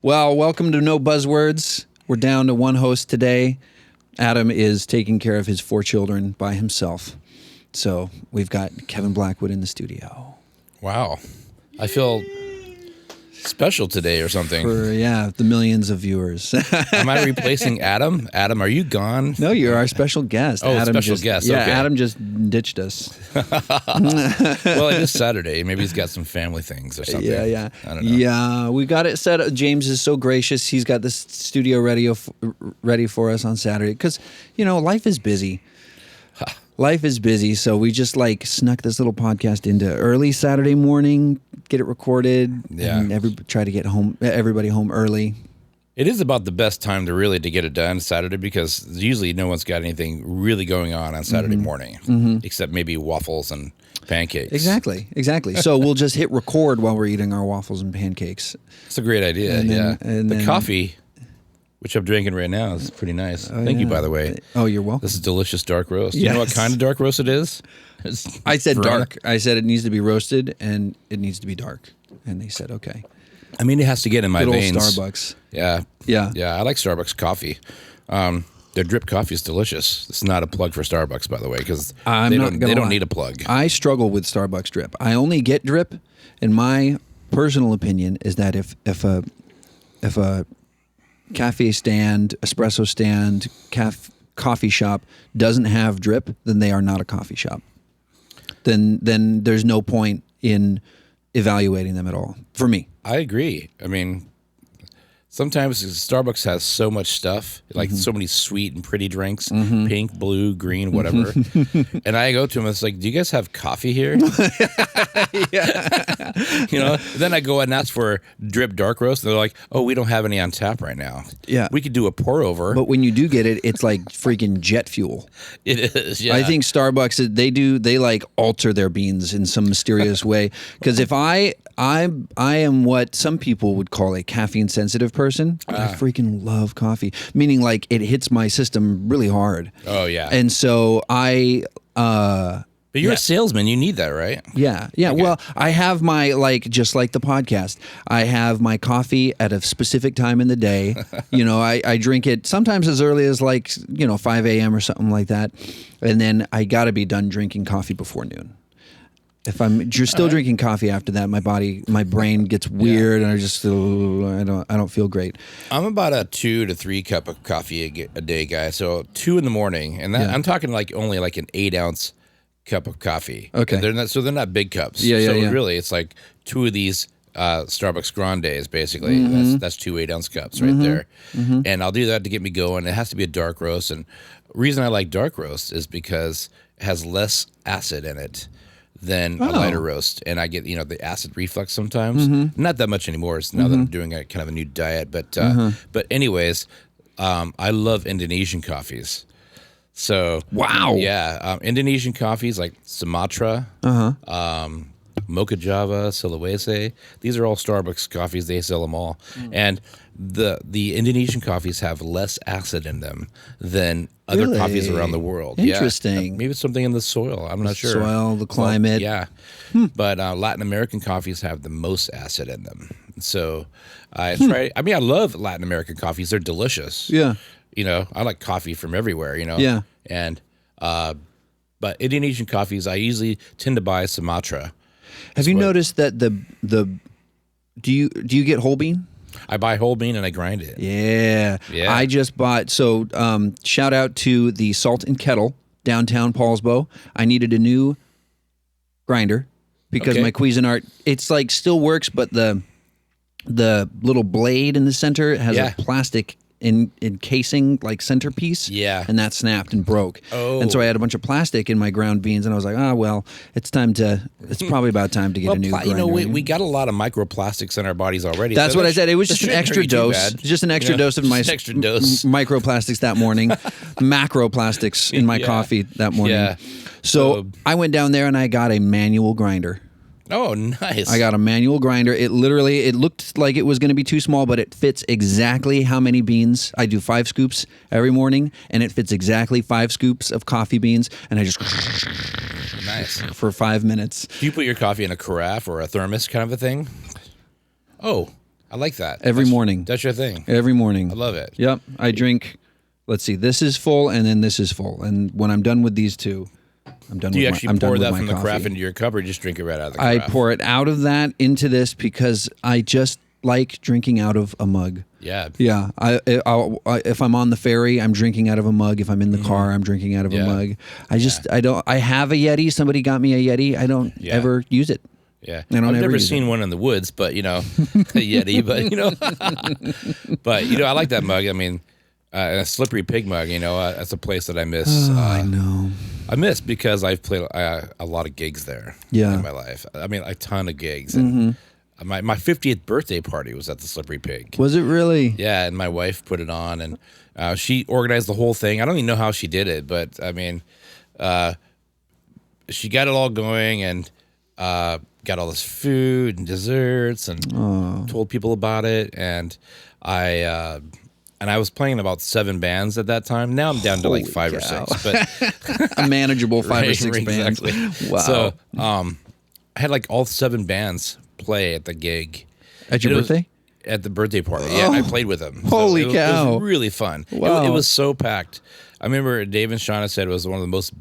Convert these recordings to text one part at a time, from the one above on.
Well, welcome to No Buzzwords. We're down to one host today. Adam is taking care of his 4 children by himself. So we've got Kevin Blackwood in the studio. Wow. I feel special today or something. For, the millions of viewers. Am I replacing Adam? Adam, are you gone? No, you're our special guest. Oh, Adam special guest. Yeah, Okay. Adam just ditched us. Well, it is Saturday. Maybe he's got some family things or something. Yeah. I don't know. Yeah, we got it set up. James is so gracious. He's got this studio ready for us on Saturday because, life is busy. Life is busy, so we just snuck this little podcast into early Saturday morning, get it recorded, and try to get everybody home early. It is about the best time to get it done Saturday because usually no one's got anything really going on Saturday morning, except maybe waffles and pancakes. Exactly. So we'll just hit record while we're eating our waffles and pancakes. It's a great idea, And the coffee, which I'm drinking right now, is pretty nice. Thank you, by the way. Oh, you're welcome. This is delicious dark roast. Do you know what kind of dark roast it is? I said dark. I said it needs to be roasted and it needs to be dark. And they said, okay. I mean, it has to get in my veins. Good old Starbucks. Yeah. Yeah. I like Starbucks coffee. Their drip coffee is delicious. It's not a plug for Starbucks, by the way, because they don't need a plug. I struggle with Starbucks drip. I only get drip, in my personal opinion, is that if a cafe stand, espresso stand, coffee shop doesn't have drip, then they are not a coffee shop. Then there's no point in evaluating them at all, for me. I agree. I mean, sometimes Starbucks has so much stuff, so many sweet and pretty drinks, pink, blue, green, whatever. And I go to them, it's like, do you guys have coffee here? Then I go and ask for drip dark roast, and they're like, oh, we don't have any on tap right now. Yeah. We could do a pour over. But when you do get it, it's like freaking jet fuel. It is, yeah. I think Starbucks, they alter their beans in some mysterious way. Because if I am what some people would call a caffeine sensitive person. I freaking love coffee, meaning it hits my system really hard. Oh yeah. And so But you're a salesman. You need that, right? Yeah. Okay. Well, I have my, just like the podcast, I have my coffee at a specific time in the day. I drink it sometimes as early as 5 a.m. or something like that. And then I got to be done drinking coffee before noon. If you're still drinking coffee after that, my brain gets weird, and I don't feel great. I'm about a 2 to 3 cup of coffee a day guy. So 2 in the morning, and I'm talking only an 8-ounce cup of coffee. Okay, they're not big cups. Yeah. Really, it's 2 of these Starbucks Grandes, basically. That's 2 8-ounce cups right there, and I'll do that to get me going. It has to be a dark roast, and the reason I like dark roast is because it has less acid in it than a lighter roast, and I get the acid reflux sometimes. Not that much anymore. It's now that I'm doing a kind of a new diet, but anyways, I love Indonesian coffees. So wow, Indonesian coffees like Sumatra, Mocha Java, Sulawesi. These are all Starbucks coffees. They sell them all, and the Indonesian coffees have less acid in them than other coffees around the world. Interesting. Yeah. Maybe it's something in the soil. I'm not sure. Soil, the climate. But Latin American coffees have the most acid in them. So I try. I mean, I love Latin American coffees. They're delicious. Yeah. I like coffee from everywhere. Yeah. And but Indonesian coffees, I usually tend to buy Sumatra. Have you noticed that the do you get whole bean? I buy whole bean and I grind it. Yeah. I just bought, shout out to the Salt and Kettle, downtown Paulsbo. I needed a new grinder because my Cuisinart, it's still works, but the little blade in the center has a plastic encasing centerpiece. Yeah. And that snapped and broke. Oh. And so I had a bunch of plastic in my ground beans, and I was like, it's probably about time to get a new grinder. We got a lot of microplastics in our bodies already. That's what I said. It was just an extra dose. Just an extra dose of my extra dose. Microplastics that morning. Macroplastics in my coffee that morning. Yeah. So I went down there and I got a manual grinder. Oh, nice. I got a manual grinder. It looked like it was going to be too small, but it fits exactly how many beans. I do 5 scoops every morning, and it fits exactly 5 scoops of coffee beans, and I just nice for 5 minutes. Do you put your coffee in a carafe or a thermos kind of a thing? Oh, I like that. Every morning. That's your thing. Every morning. I love it. Yep. I drink, let's see, this is full and then this is full. And when I'm done with these two, I'm done Do you with actually I'm done pour with that my from the coffee. carafe into your cup, or just drink it right out of the I carafe? pour it out of that into this because I just like drinking out of a mug. Yeah. Yeah. If I'm on the ferry, I'm drinking out of a mug. If I'm in the car, I'm drinking out of a mug. I have a Yeti. Somebody got me a Yeti. I don't ever use it. Yeah, I don't I've ever never use seen one in the woods, but a Yeti. But I like that mug. I mean, a slippery pig mug. That's a place that I miss. I know. I miss because I've played a lot of gigs there. Yeah. In my life. I mean, a ton of gigs. And my 50th birthday party was at the Slippery Pig. Was it really? Yeah, and my wife put it on, and she organized the whole thing. I don't even know how she did it, but I mean, she got it all going and got all this food and desserts and told people about it. And I was playing about 7 bands at that time. Now I'm down to like 5 or 6, but A manageable 5 or 6 bands. exactly. Wow. So I had like all 7 bands play at the gig. At your birthday? At the birthday party. Yeah, I played with them. Holy It cow. was really fun. Wow. It was so packed. I remember Dave and Shauna said it was one of the most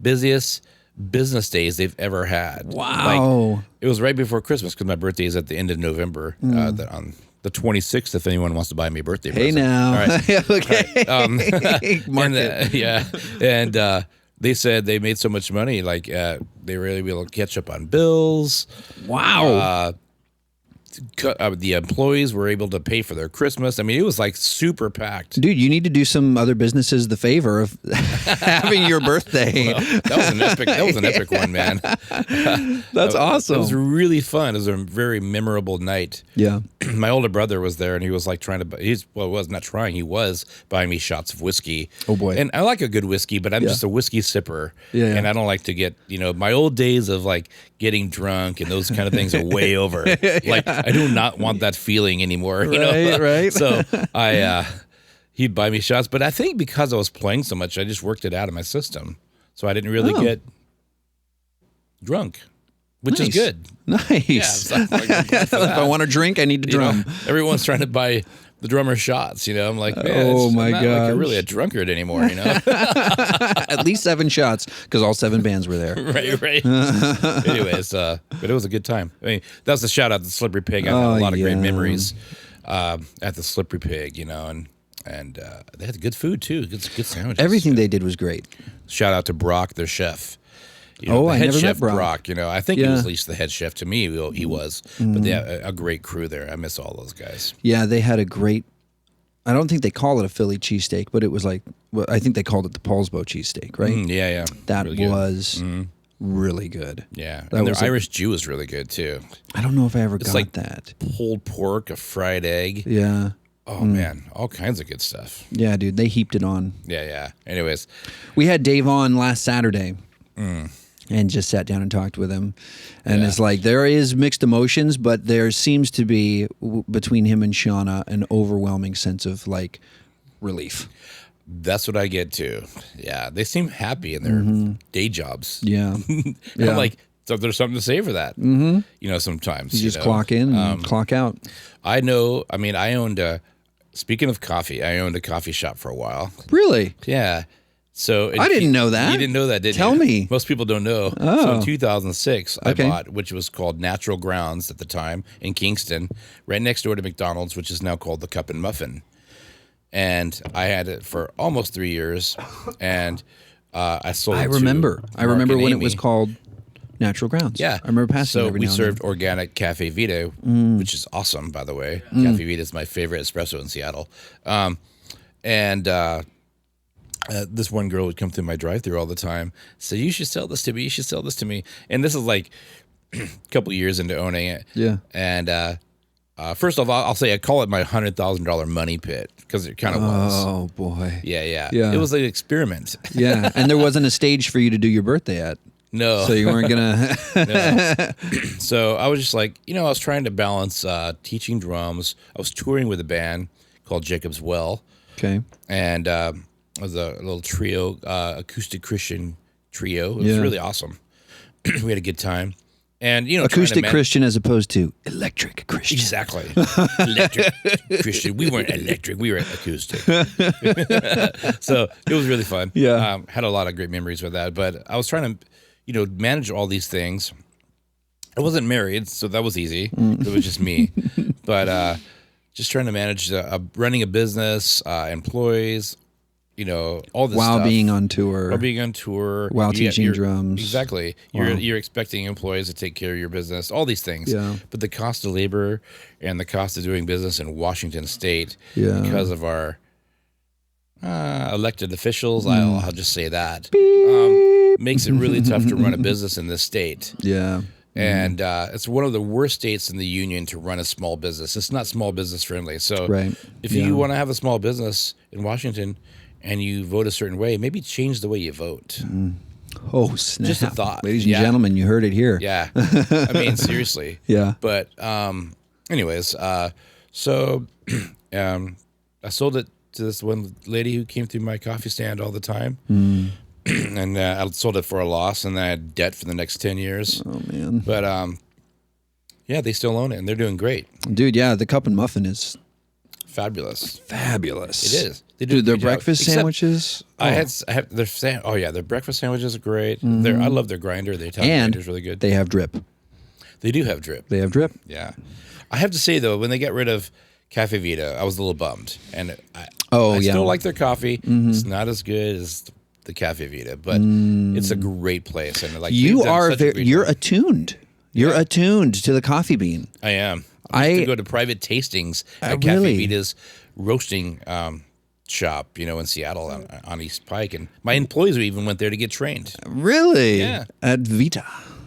busiest business days they've ever had. Wow. Like, it was right before Christmas because my birthday is at the end of November, on the 26th, if anyone wants to buy me a birthday Hey present. now. All right. Okay. Mark And, it. yeah. And they said they made so much money, like they were able to catch up on bills. Wow. The employees were able to pay for their Christmas. I mean, it was like super packed. Dude, you need to do some other businesses the favor of having your birthday. That was an epic. That was an epic one, man. That's awesome. It was really fun. It was a very memorable night. Yeah. My older brother was there, and he was like trying to. He was buying me shots of whiskey. Oh, boy. And I like a good whiskey, but I'm just a whiskey sipper. Yeah. And I don't like to get. My old days of like getting drunk and those kind of things are way over. Like I do not want that feeling anymore. Right. So he'd buy me shots, but I think because I was playing so much, I just worked it out of my system, so I didn't really get drunk, which is good. Nice. Yeah, so I'm like, I'm glad for If that. I want to drink, I need to drum. Everyone's trying to buy the drummer shots. I'm like, man, Oh, my I'm not like gosh. really a drunkard anymore. At least 7 shots because all 7 bands were there. Right. Anyways, but it was a good time. I mean, that was a shout out to the Slippery Pig. I had a lot of great memories at the Slippery Pig. And they had good food too. Good sandwiches. Everything they did was great. Shout out to Brock, their chef. The I head never chef met Brock. I think he was at least the head chef to me. He was, but they had a great crew there. I miss all those guys. Yeah, they had a great. I don't think they call it a Philly cheesesteak, but it was like, well, I think they called it the Paulsbo cheesesteak, right? Yeah. That Really good. was really good. Yeah, That and their was Irish Jew is really good too. I don't know if I ever got like- that. Pulled pork, a fried egg. Yeah. Oh man, all kinds of good stuff. Yeah, dude, they heaped it on. Yeah. Anyways, We had Dave on last Saturday and just sat down and talked with him. And it's like there is mixed emotions, but there seems to be between him and Shauna an overwhelming sense of like relief. that's what I get too. Yeah, they seem happy in their day jobs. Yeah. I'm like, so there's something to say for that. Sometimes You just clock in and clock out. I know. I mean, I owned a. Speaking of coffee, I owned a coffee shop for a while. Really? Yeah. So I didn't know that. You didn't know that, did you? Tell me. Most people don't know. Oh. So in 2006, Okay. I bought, which was called Natural Grounds at the time in Kingston, right next door to McDonald's, which is now called the Cup and Muffin. And I had it for almost 3 years, and I sold. I it to remember. I Mark remember and when it Amy. was called Natural Grounds. Yeah, I remember passing it So every we now and served organic Cafe Vito, which is awesome, by the way. Cafe Vito is my favorite espresso in Seattle. This one girl would come through my drive-thru all the time. Say, "You should sell this to me. You should sell this to me." And this is like a couple years into owning it. Yeah. And first of all, I'll say I call it my $100,000 money pit because it kind of was. Oh boy. Yeah. Yeah. It was like an experiment. Yeah, and there wasn't a stage for you to do your birthday at, No. so you weren't gonna. So I was just like, I was trying to balance teaching drums. I was touring with a band called Jacob's Well, Okay. and it was a little trio, acoustic Christian trio. It was Yeah. really awesome. We had a good time, And trying to acoustic Christian as opposed to electric Christian. Exactly. Electric Christian. We weren't electric. We were acoustic. So it was really fun. Yeah. Had a lot of great memories with that. But I was trying to, manage all these things. I wasn't married, so that was easy. It was just me. But just trying to manage running a business, employees, all this while stuff. being on tour. While teaching drums. Exactly. Wow. You're expecting employees to take care of your business, all these things. Yeah. But the cost of labor and the cost of doing business in Washington State because of our elected officials, I'll just say that, makes it really tough to run a business in this state. Yeah. And it's one of the worst states in the union to run a small business. It's not small business friendly. So if you want to have a small business in Washington and you vote a certain way, maybe change the way you vote. Oh, snap. Just a thought. Ladies and gentlemen, you heard it here. Yeah. I mean, seriously. Yeah. But anyways, so I sold it to this one lady who came through my coffee stand all the time. And I sold it for a loss, and then I had debt for the next 10 years. Oh, man. But they still own it, and they're doing great. Dude, yeah, the cup and muffin is fabulous. Fabulous. It is. They do Dude, their a good job. breakfast Except sandwiches. I have their their breakfast sandwiches are great. I love their grinder. Their Italian grinder is really good. They have drip. They do have drip. They have drip. Yeah. I have to say, though, when they got rid of Cafe Vita, I was a little bummed. And I still like their coffee. It's not as good as the Cafe Vita, but it's a great place. And you're attuned. You're attuned to the coffee bean. I am. I used to go to private tastings at Cafe Vita's roasting shop, in Seattle on East Pike, and my employees even went there to get trained. Really? Yeah. At Vita.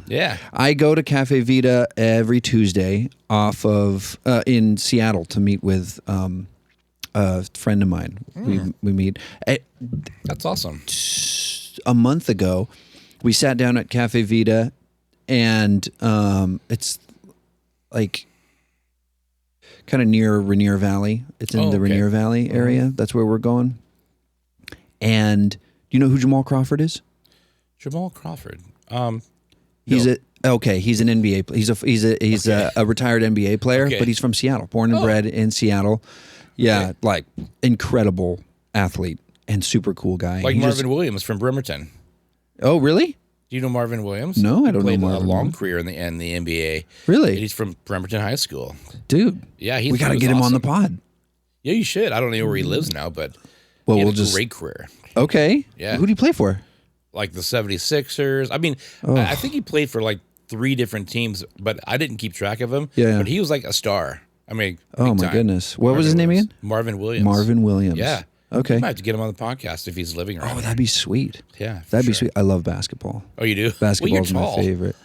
Yeah. I go to Cafe Vita every Tuesday in Seattle to meet with a friend of mine. We meet. That's awesome. A month ago, we sat down at Cafe Vita, and it's like kind of near Rainier Valley. It's in the Rainier Valley area. That's where we're going. And do you know who Jamal Crawford is? Jamal Crawford. He's an NBA. He's a retired NBA player, but he's from Seattle, born and bred in Seattle. Yeah, like incredible athlete and super cool guy. Like Marvin Williams from Bremerton. Oh, really? Do you know Marvin Williams? No, I don't know Marvin. He played a long career in the NBA. Really? And he's from Bremerton High School. Dude. Yeah, we got to get him on the pod. Yeah, you should. I don't know where he lives now, but he had a great career. Okay. Yeah. Who do you play for? Like the 76ers. I mean, I think he played for like 3 different teams, but I didn't keep track of him. Yeah. But he was like a star. I mean, oh my goodness. What was his name again? Marvin Williams. Marvin Williams. Yeah. Okay. I might have to get him on the podcast if he's living around. Oh, that'd be sweet. Yeah. That'd be sweet. I love basketball. Oh, you do? Basketball's my favorite.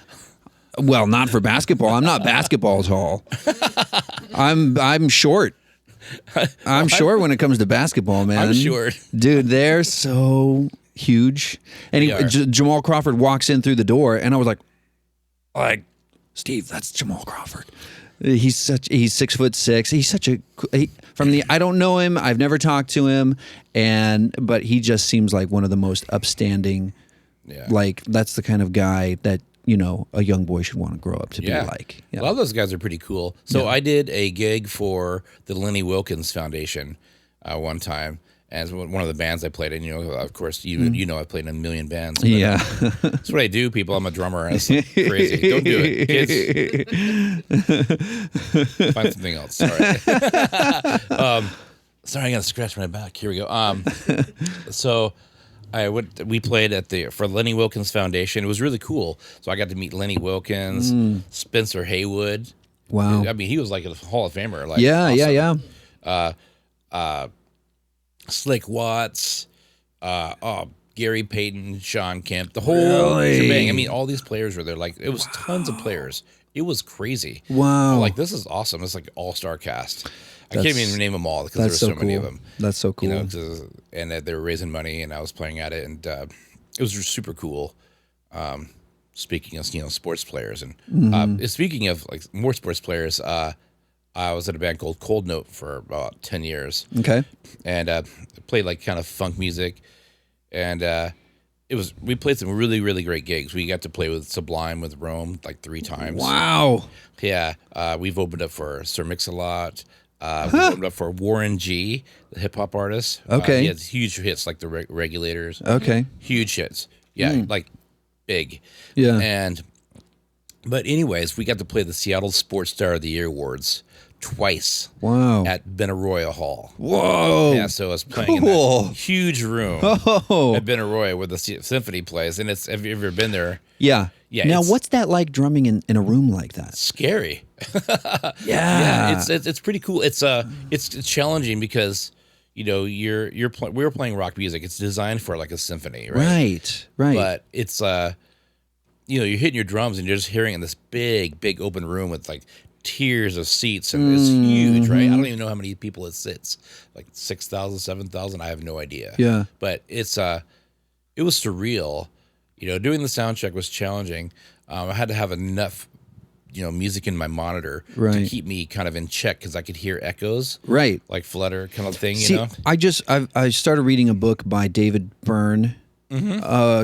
Well, not for basketball. I'm not basketball tall. I'm short. I'm short when it comes to basketball, man. I'm short. Dude, they're so huge. And Jamal Crawford walks in through the door, and I was like, Steve, that's Jamal Crawford. He's 6'6". He's such I don't know him. I've never talked to him, but he just seems like one of the most upstanding. Yeah. Like that's the kind of guy that a young boy should want to grow up to be like. Yeah. A lot of those guys are pretty cool. So I did a gig for the Lenny Wilkens Foundation one time as one of the bands I played in. Of course, I played in a million bands. Yeah. That's what I do, people. I'm a drummer. That's crazy. Don't do it, kids. Find something else. Sorry. Sorry, I got to scratch my back. Here we go. So we played for Lenny Wilkens Foundation. It was really cool. So I got to meet Lenny Wilkens, Spencer Haywood. Wow. I mean, he was like a Hall of Famer. Like, yeah. Slick Watts, Gary Payton, Sean Kemp, the whole shebang. I mean, all these players were there. Like, it was tons of players. It was crazy. Wow. Like, this is awesome. It's like all-star cast. I can't even name them all because there were so many of them. That's so cool. And they were raising money, and I was playing at it, and it was just super cool. Speaking of sports players, and speaking of like more sports players, I was in a band called Cold Note for about 10 years. Okay. And played like kind of funk music. And we played some really, really great gigs. We got to play with Sublime with Rome like 3 times. Wow. Yeah. We've opened up for Sir Mix-a-Lot. We've opened up for Warren G, the hip hop artist. Okay. He has huge hits like the Regulators. Okay. Huge hits. Yeah, like big. Yeah. But anyways, we got to play the Seattle Sports Star of the Year Awards twice. Wow. At Benaroya Hall. Whoa. Yeah, so I was playing in that huge room at Benaroya where the symphony plays. And have you ever been there? Yeah. Yeah. Now, what's that like drumming in a room like that? Scary. Yeah. It's pretty cool. It's challenging because we were playing rock music. It's designed for like a symphony, right? Right. But it's you're hitting your drums and you're just hearing in this big open room with like tiers of seats, and it's huge, right? I don't even know how many people it sits, like 6,000, 7,000. I have no idea. Yeah. But it was surreal. Doing the sound check was challenging. I had to have enough, music in my monitor to keep me kind of in check because I could hear echoes, right? Like flutter kind of thing. See, I started reading a book by David Byrne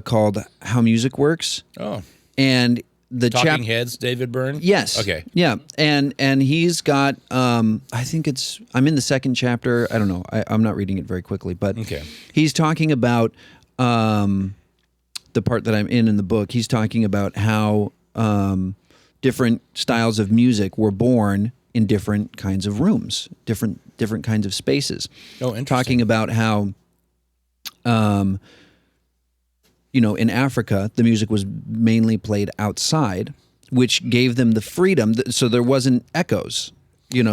called "How Music Works." Oh, and the Talking Heads, David Byrne. Yes. Okay. Yeah, and he's got I think I'm in the second chapter. I don't know. I'm not reading it very quickly, but he's talking about the part that I'm in the book. He's talking about how different styles of music were born in different kinds of rooms, different kinds of spaces. Oh, interesting. Talking about how in Africa, the music was mainly played outside, which gave them the freedom. So there wasn't echoes,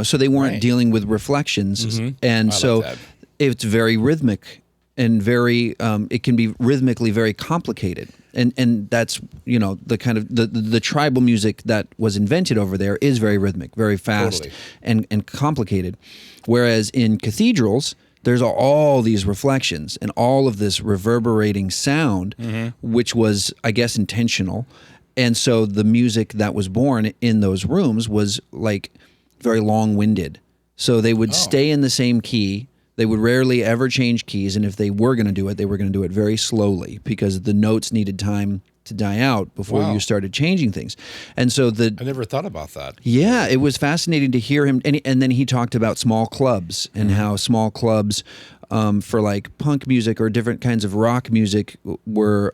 so they weren't dealing with reflections. And so it's very rhythmic and very, it can be rhythmically very complicated. And that's, the kind of the tribal music that was invented over there is very rhythmic, very fast and complicated. Whereas in cathedrals, there's all these reflections and all of this reverberating sound, which was, I guess, intentional. And so the music that was born in those rooms was like very long-winded. So they would stay in the same key. They would rarely ever change keys. And if they were going to do it, they were going to do it very slowly because the notes needed time to die out before you started changing things. And so I never thought about that. Yeah, it was fascinating to hear him. And then he talked about small clubs and how small clubs for like punk music or different kinds of rock music were,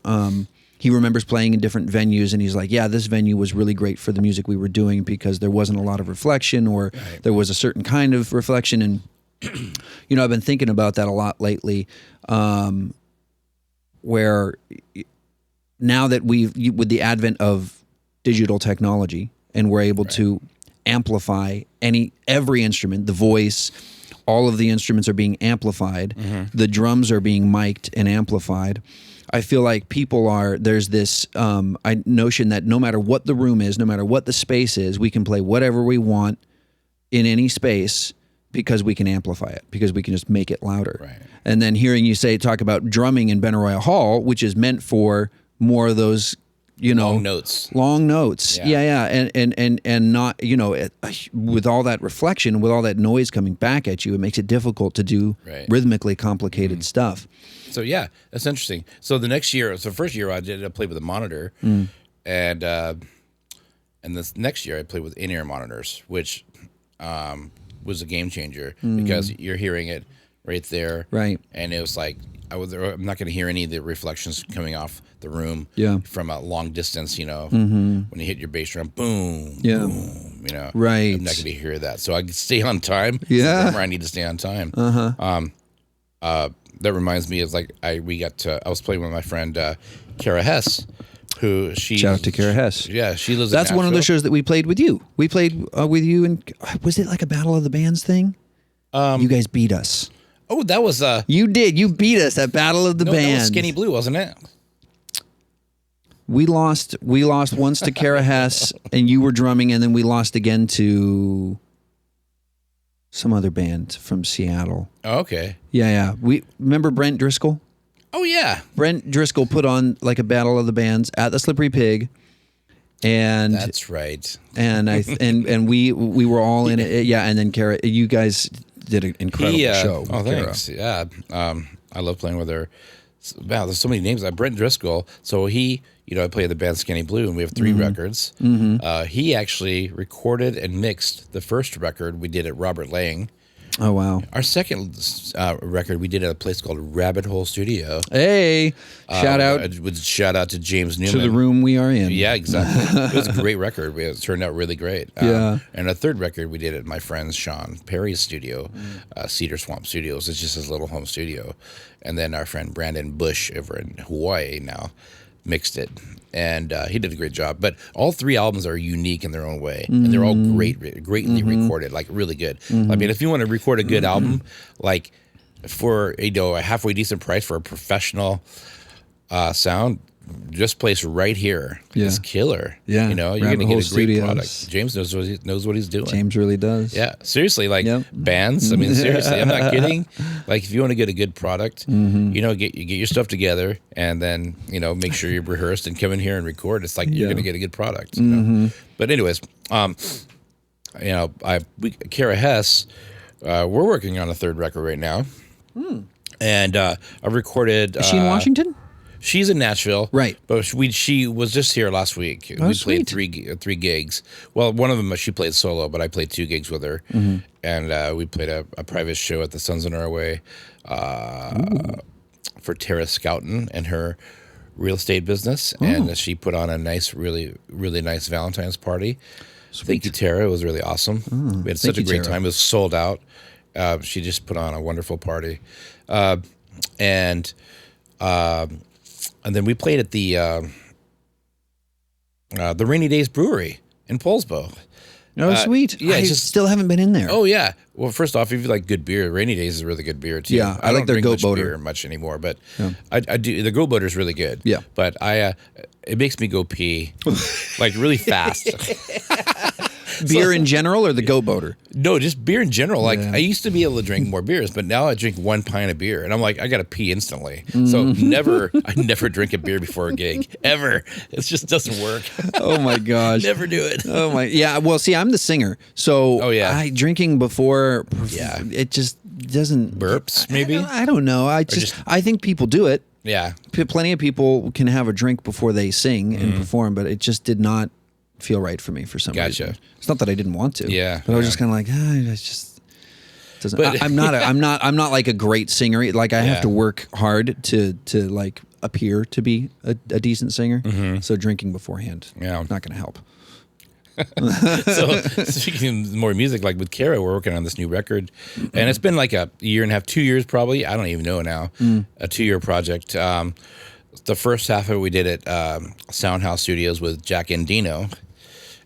he remembers playing in different venues, and he's like, yeah, this venue was really great for the music we were doing because there wasn't a lot of reflection, or there was a certain kind of reflection. And, I've been thinking about that a lot lately, where now that with the advent of digital technology, and we're able to amplify every instrument, the voice, all of the instruments are being amplified, the drums are being mic'd and amplified. I feel like there's this notion that no matter what the room is, no matter what the space is, we can play whatever we want in any space because we can amplify it, because we can just make it louder. Right. And then hearing you talk about drumming in Benaroya Hall, which is meant for more of those, long notes. Yeah. And not, with all that reflection, with all that noise coming back at you, it makes it difficult to do rhythmically complicated stuff. So yeah, that's interesting. So the first year I played with a monitor, and this next year I played with in-ear monitors, which was a game changer because you're hearing it right there, right? And it was like I'm not going to hear any of the reflections coming off the room from a long distance. When you hit your bass drum, boom, boom. Right. I'm not going to hear that, so I can stay on time. Yeah, I need to stay on time. That reminds me of I was playing with my friend Kara Hess, who shout out to Kara Hess. Yeah, she lives. That's in one of the shows that we played with you. We played with you, and was it like a Battle of the Bands thing? You guys beat us. Oh, that was you did. You beat us at Battle of the Bands. That was Skinny Blue, wasn't it? We lost once to Kara Hess, and you were drumming, and then we lost again to some other band from Seattle. Oh, okay. Yeah. We remember Brent Driscoll? Oh yeah. Brent Driscoll put on like a Battle of the Bands at the Slippery Pig. And that's right. And and we were all in it. Yeah, and then Kara, you guys did an incredible show. Oh, thanks. Kara. Yeah. I love playing with her. Wow, there's so many names. Brent Driscoll. So he, I play the band Skinny Blue, and we have 3 records. He actually recorded and mixed the first record we did at Robert Lang. Oh, wow. Our second record we did at a place called Rabbit Hole Studio. Hey, shout out to James Newman. to the room we are in. Yeah, exactly. It was a great record. It turned out really great. Yeah. And a third record we did at my friend Sean Perry's studio, Cedar Swamp Studios. It's just his little home studio. And then our friend Brandon Bush over in Hawaii now mixed it. And he did a great job. But all 3 albums are unique in their own way. And they're all greatly recorded, like really good. I mean, if you want to record a good album, like for a halfway decent price for a professional sound, this place right here is killer. Yeah. You're going to get a great product. James knows what he's doing. James really does. Yeah. Seriously, bands. I mean, seriously, I'm not kidding. Like, if you want to get a good product, get your stuff together and then, make sure you're rehearsed and come in here and record. It's like you're going to get a good product. But anyways, Kara Hess, we're working on a 3rd record right now. And I recorded. Is she in Washington? She's in Nashville, right? But she was just here last week. Oh, we sweet. played three gigs. Well, one of them she played solo, but I played 2 gigs with her, and we played a private show at the Sons of Norway for Tara Scouten and her real estate business, and she put on a nice, really, really nice Valentine's party. Sweet. Thank you, Tara. It was really awesome. We had such a great time. It was sold out. She just put on a wonderful party, and then we played at the Rainy Days Brewery in Poulsbo. Oh, sweet. Yeah, I still haven't been in there. Oh, yeah. Well, first off, if you like good beer, Rainy Days is really good beer, too. Yeah, I like don't their drink Goat much Boater beer much anymore, but I do. The Goat Boater is really good. Yeah. But it makes me go pee, like really fast. Beer in general or the Goat Boater? No, just beer in general. Like, I used to be able to drink more beers, but now I drink 1 pint of beer, and I'm like, I got to pee instantly. So I never drink a beer before a gig, ever. It just doesn't work. Oh, my gosh. Never do it. Oh, my. Yeah, well, see, I'm the singer, so drinking before, it just doesn't. Burps, maybe? I don't know. I think people do it. Yeah. Plenty of people can have a drink before they sing and perform, but it just did not feel right for me for some reason. It's not that I didn't want to. Yeah. But I was just kind of like, it just doesn't. But, I'm not like a great singer. Like, I have to work hard to like appear to be a decent singer. So drinking beforehand, not going to help. So speaking of more music, like with Kara, we're working on this new record, and it's been like a year and a half, 2 years probably. I don't even know now. A 2-year project. The first half of it we did at Soundhouse Studios with Jack Endino.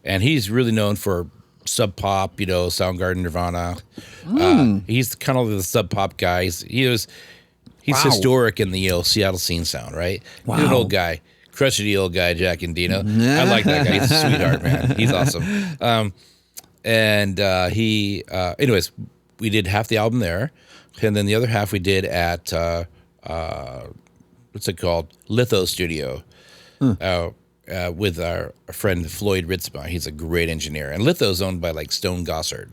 And he's really known for Sub Pop, Soundgarden, Nirvana. He's kind of the Sub Pop guy. He's historic in the Seattle scene sound, right? Wow. He's an old guy, crotchety old guy, Jack Endino. I like that guy. He's a sweetheart, man. He's awesome. Anyways, we did half the album there, and then the other half we did at what's it called? Litho Studio. With our friend Floyd Ritzma. He's a great engineer. And Litho's owned by like Stone Gossard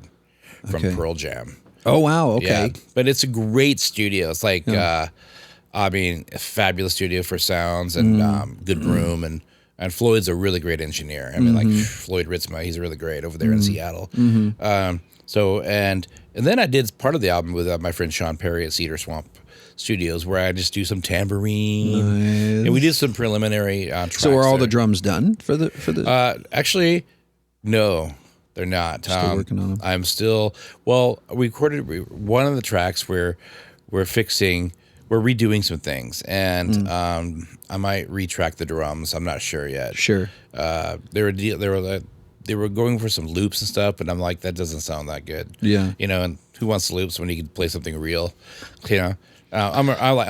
from Pearl Jam. Oh, wow. Okay. Yeah, but it's a great studio. It's like, a fabulous studio for sounds and good room. And Floyd's a really great engineer. I mean, like Floyd Ritzma, he's really great over there in Seattle. And then I did part of the album with my friend Sean Perry at Cedar Swamp Studios, where I just do some tambourine, and we did some preliminary tracks. So are all the drums done for the? Actually, no, they're not. Still working on them. I'm still. Well, we recorded one of the tracks where we're redoing some things, and I might retrack the drums. I'm not sure yet. Sure. They were going for some loops and stuff, but I'm like, that doesn't sound that good. Yeah. And who wants loops when you can play something real? I'm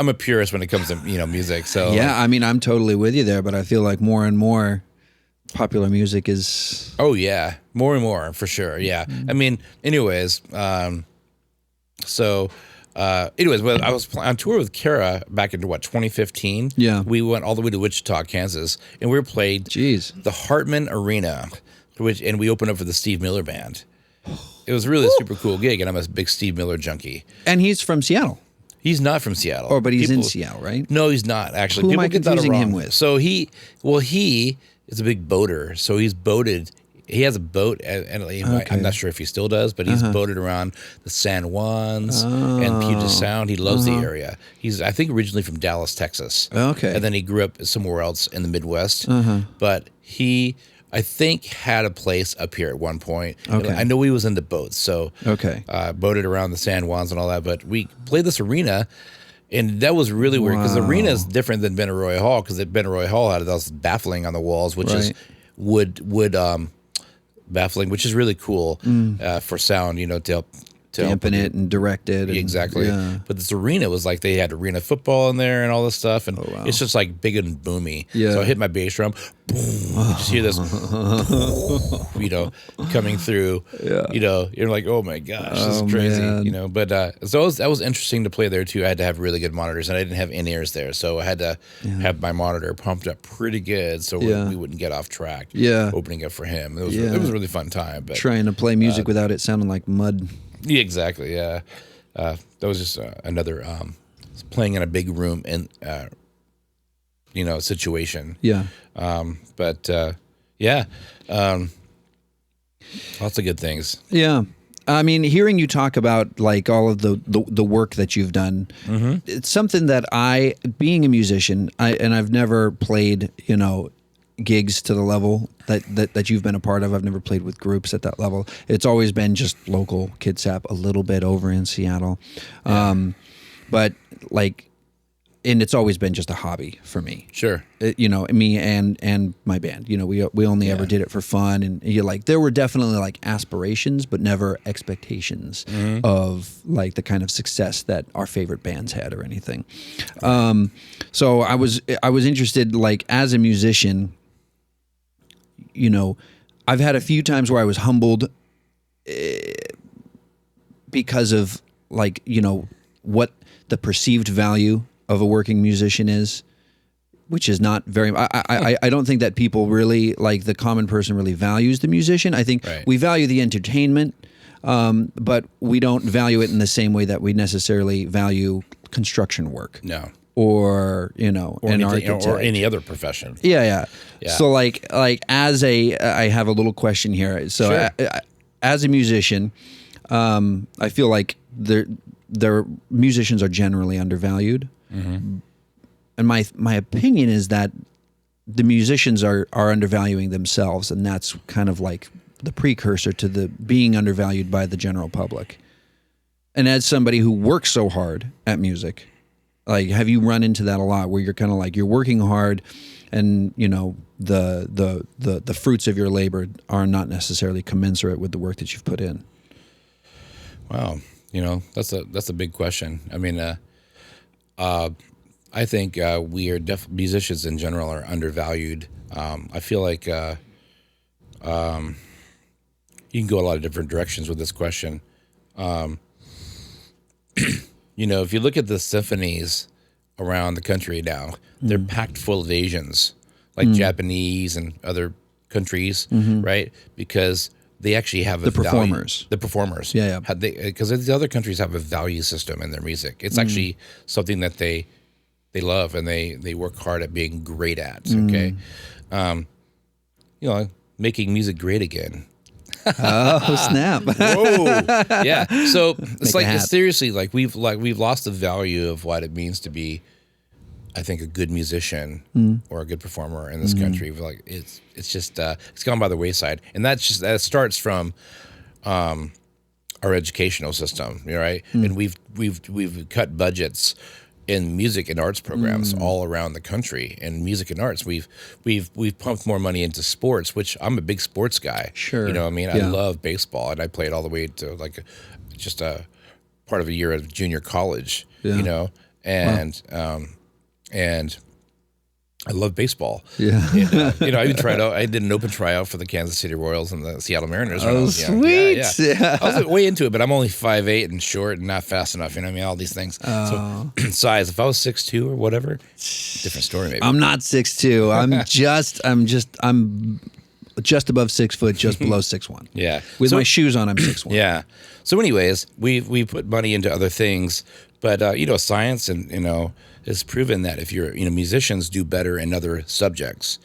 a purist when it comes to music. So yeah, I mean, I'm totally with you there, but I feel like more and more popular music is. Oh yeah, more and more for sure. Yeah, I mean, anyways, well, I was on tour with Kara back into 2015. Yeah, we went all the way to Wichita, Kansas, and we played the Hartman Arena, and we opened up for the Steve Miller Band. It was really a super cool gig, and I'm a big Steve Miller junkie. And he's from Seattle. He's not from Seattle. Oh, but he's in Seattle, right? No, he's not actually. Who am People I get that confusing wrong. him with? So he is a big boater. So he's boated. He has a boat, and I'm not sure if he still does, but he's boated around the San Juans and Puget Sound. He loves the area. He's, I think, originally from Dallas, Texas. Okay. And then he grew up somewhere else in the Midwest. But he, I think, had a place up here at one point. Okay. I know he was into boats, so boated around the San Juans and all that. But we played this arena. And that was really weird because the arena is different than Benaroya Hall because Benaroya Hall had those baffling on the walls, which is wood baffling, which is really cool for sound, to help dampen it and direct it. Exactly. But this arena was like they had arena football in there and all this stuff, and it's just like big and boomy. Yeah. So I hit my bass drum, boom, you just hear this, coming through. Yeah. You're like, oh my gosh, this is crazy. Man. But so that was interesting to play there too. I had to have really good monitors, and I didn't have in-ears there, so I had to have my monitor pumped up pretty good so we wouldn't get off track. Yeah. Opening up for him, it was a really fun time. But trying to play music without it sounding like mud. Yeah, exactly. Yeah, that was just another playing in a big room and situation. Yeah. But lots of good things. Yeah. I mean, hearing you talk about like all of the work that you've done, it's something that being a musician, I've never played, gigs to the level that you've been a part of. I've never played with groups at that level. It's always been just local Kitsap, a little bit over in Seattle. But and it's always been just a hobby for me. Sure. Me and my band, we only ever did it for fun. And there were definitely like aspirations, but never expectations of like the kind of success that our favorite bands had or anything. So I was interested, like as a musician, I've had a few times where I was humbled because of what the perceived value of a working musician is, which is not very. I don't think that people really, like the common person, really values the musician. I think we value the entertainment, but we don't value it in the same way that we necessarily value construction work. No. Or an architect or any other profession. Yeah. So like as I have a little question here. So as a musician, I feel like their musicians are generally undervalued. And my opinion is that the musicians are undervaluing themselves, and that's kind of like the precursor to the being undervalued by the general public. And as somebody who works so hard at music, like, have you run into that a lot where you're kind of like you're working hard and the fruits of your labor are not necessarily commensurate with the work that you've put in? Wow, that's a big question. I mean, I think we are musicians in general are undervalued. I feel like you can go a lot of different directions with this question. If you look at the symphonies around the country now, they're packed full of Asians, like Japanese and other countries, right? Because they actually have the performers. Yeah. Because the other countries have a value system in their music. It's actually something that they love and they work hard at being great at. Okay, making music great again. Oh snap! Whoa, yeah. So it's seriously we've lost the value of what it means to be, I think, a good musician or a good performer in this country. Like it's just it's gone by the wayside, and that starts from our educational system, right? And we've cut budgets in music and arts programs all around the country. And music and arts, we've pumped more money into sports, which I'm a big sports guy. Sure. I love baseball, and I played all the way to just a part of a year of junior college. Yeah. And I love baseball. Yeah. And, I even tried out. I did an open tryout for the Kansas City Royals and the Seattle Mariners. When I was young. Sweet. Yeah. I was way into it, but I'm only 5'8" and short and not fast enough. All these things. Oh. So size. If I was 6'2" or whatever, different story maybe. I'm not 6'2". I'm just above 6 foot, just below 6'1". Yeah. With my shoes on, I'm 6'1". Yeah. So anyways, we put money into other things, but science and has proven that if you're musicians do better in other subjects,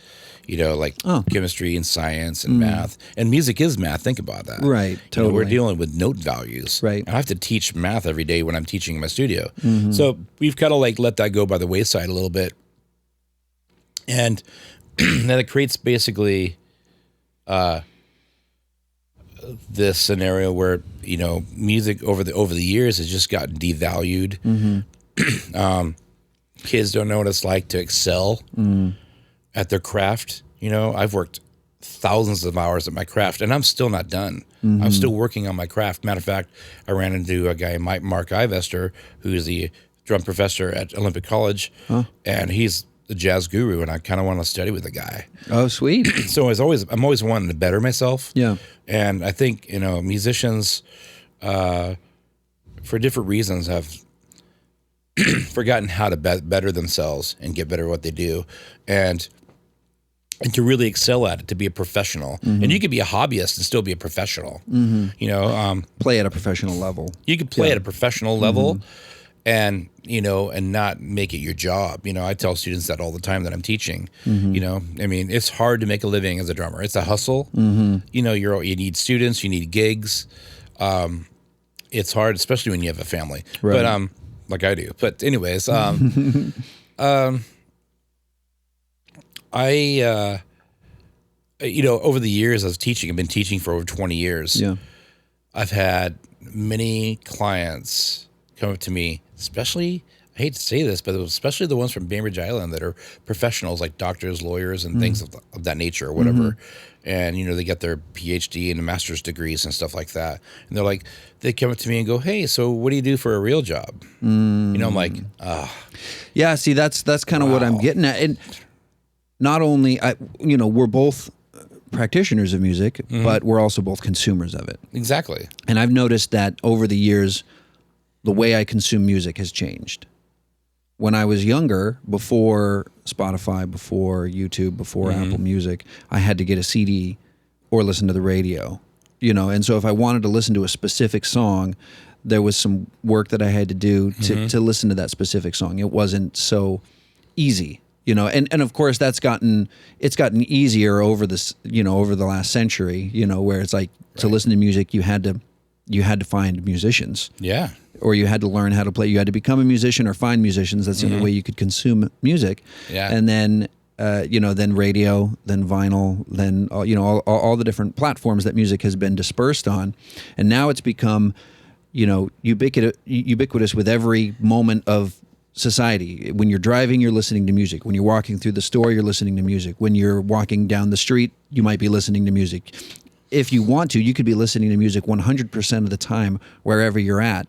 like chemistry and science and math, and music is math. Think about that. Right. Totally. We're dealing with note values. Right. And I have to teach math every day when I'm teaching in my studio. So we've kind of like let that go by the wayside a little bit. And then it creates basically this scenario where music over the years has just gotten devalued. Kids don't know what it's like to excel at their craft. I've worked thousands of hours at my craft, and I'm still not done. I'm still working on my craft. Matter of fact, I ran into a guy, Mark Ivester, who's the drum professor at Olympic College, and he's the jazz guru, and I kind of want to study with the guy. Oh, sweet. So I'm always wanting to better myself. Yeah. And I think, musicians, for different reasons, have forgotten how to better themselves and get better at what they do, and to really excel at it, to be a professional. And you could be a hobbyist and still be a professional. Play at a professional level. You could play at a professional level and not make it your job. I tell students that all the time that I'm teaching. It's hard to make a living as a drummer. It's a hustle. You need students, you need gigs. It's hard, especially when you have a family. Right. But like I do. But anyways, I over the years I was teaching. I've been teaching for over 20 years. Yeah. I've had many clients come up to me, especially, I hate to say this, but especially the ones from Bainbridge Island that are professionals, like doctors, lawyers, and things of that nature or whatever. And, they get their PhD and master's degrees and stuff like that. And they're like, they come up to me and go, hey, so what do you do for a real job? I'm like, Yeah, see, that's kind of what I'm getting at. And not only, we're both practitioners of music, but we're also both consumers of it. Exactly. And I've noticed that over the years, the way I consume music has changed. When I was younger, before Spotify, before YouTube, before Apple Music, I had to get a CD or listen to the radio, and so if I wanted to listen to a specific song, there was some work that I had to do to listen to that specific song. It wasn't so easy, and of course it's gotten easier over this, over the last century, where it's like to listen to music, you had to find musicians. Yeah. Or you had to learn how to play. You had to become a musician or find musicians. That's the only way you could consume music. Yeah. And then, then radio, then vinyl, then all the different platforms that music has been dispersed on, and now it's become, ubiquitous with every moment of society. When you're driving, you're listening to music. When you're walking through the store, you're listening to music. When you're walking down the street, you might be listening to music. If you want to, you could be listening to music 100% of the time, wherever you're at.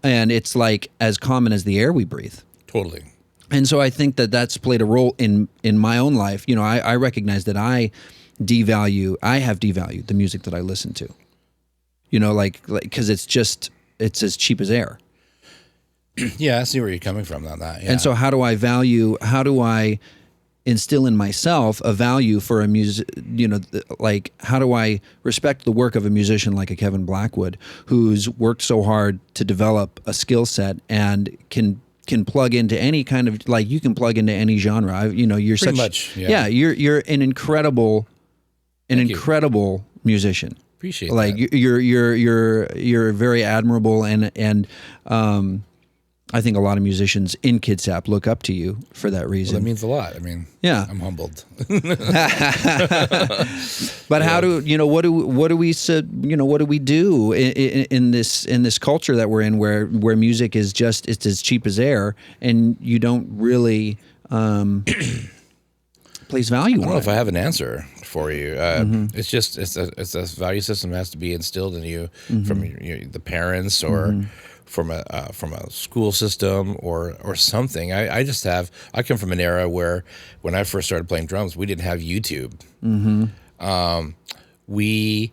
And it's like as common as the air we breathe. Totally. And so I think that that's played a role in my own life. I recognize that I have devalued the music that I listen to. Because it's as cheap as air. Yeah, I see where you're coming from on that. Yeah. And so how do I instill in myself a value for a music, how do I respect the work of a musician like a Kevin Blackwood, who's worked so hard to develop a skill set and can plug into any kind of, you can plug into any genre. You're pretty much, you're an incredible musician. Appreciate that. You're very admirable, and I think a lot of musicians in Kitsap look up to you for that reason. Well, that means a lot. I mean, yeah, I'm humbled. But how do what do we do in this culture that we're in, where music is just, it's as cheap as air, and you don't really place value on it? I don't know if I have an answer for you. It's just it's a value system that has to be instilled in you from the parents or from a school system or something. I come from an era where when I first started playing drums, we didn't have YouTube. We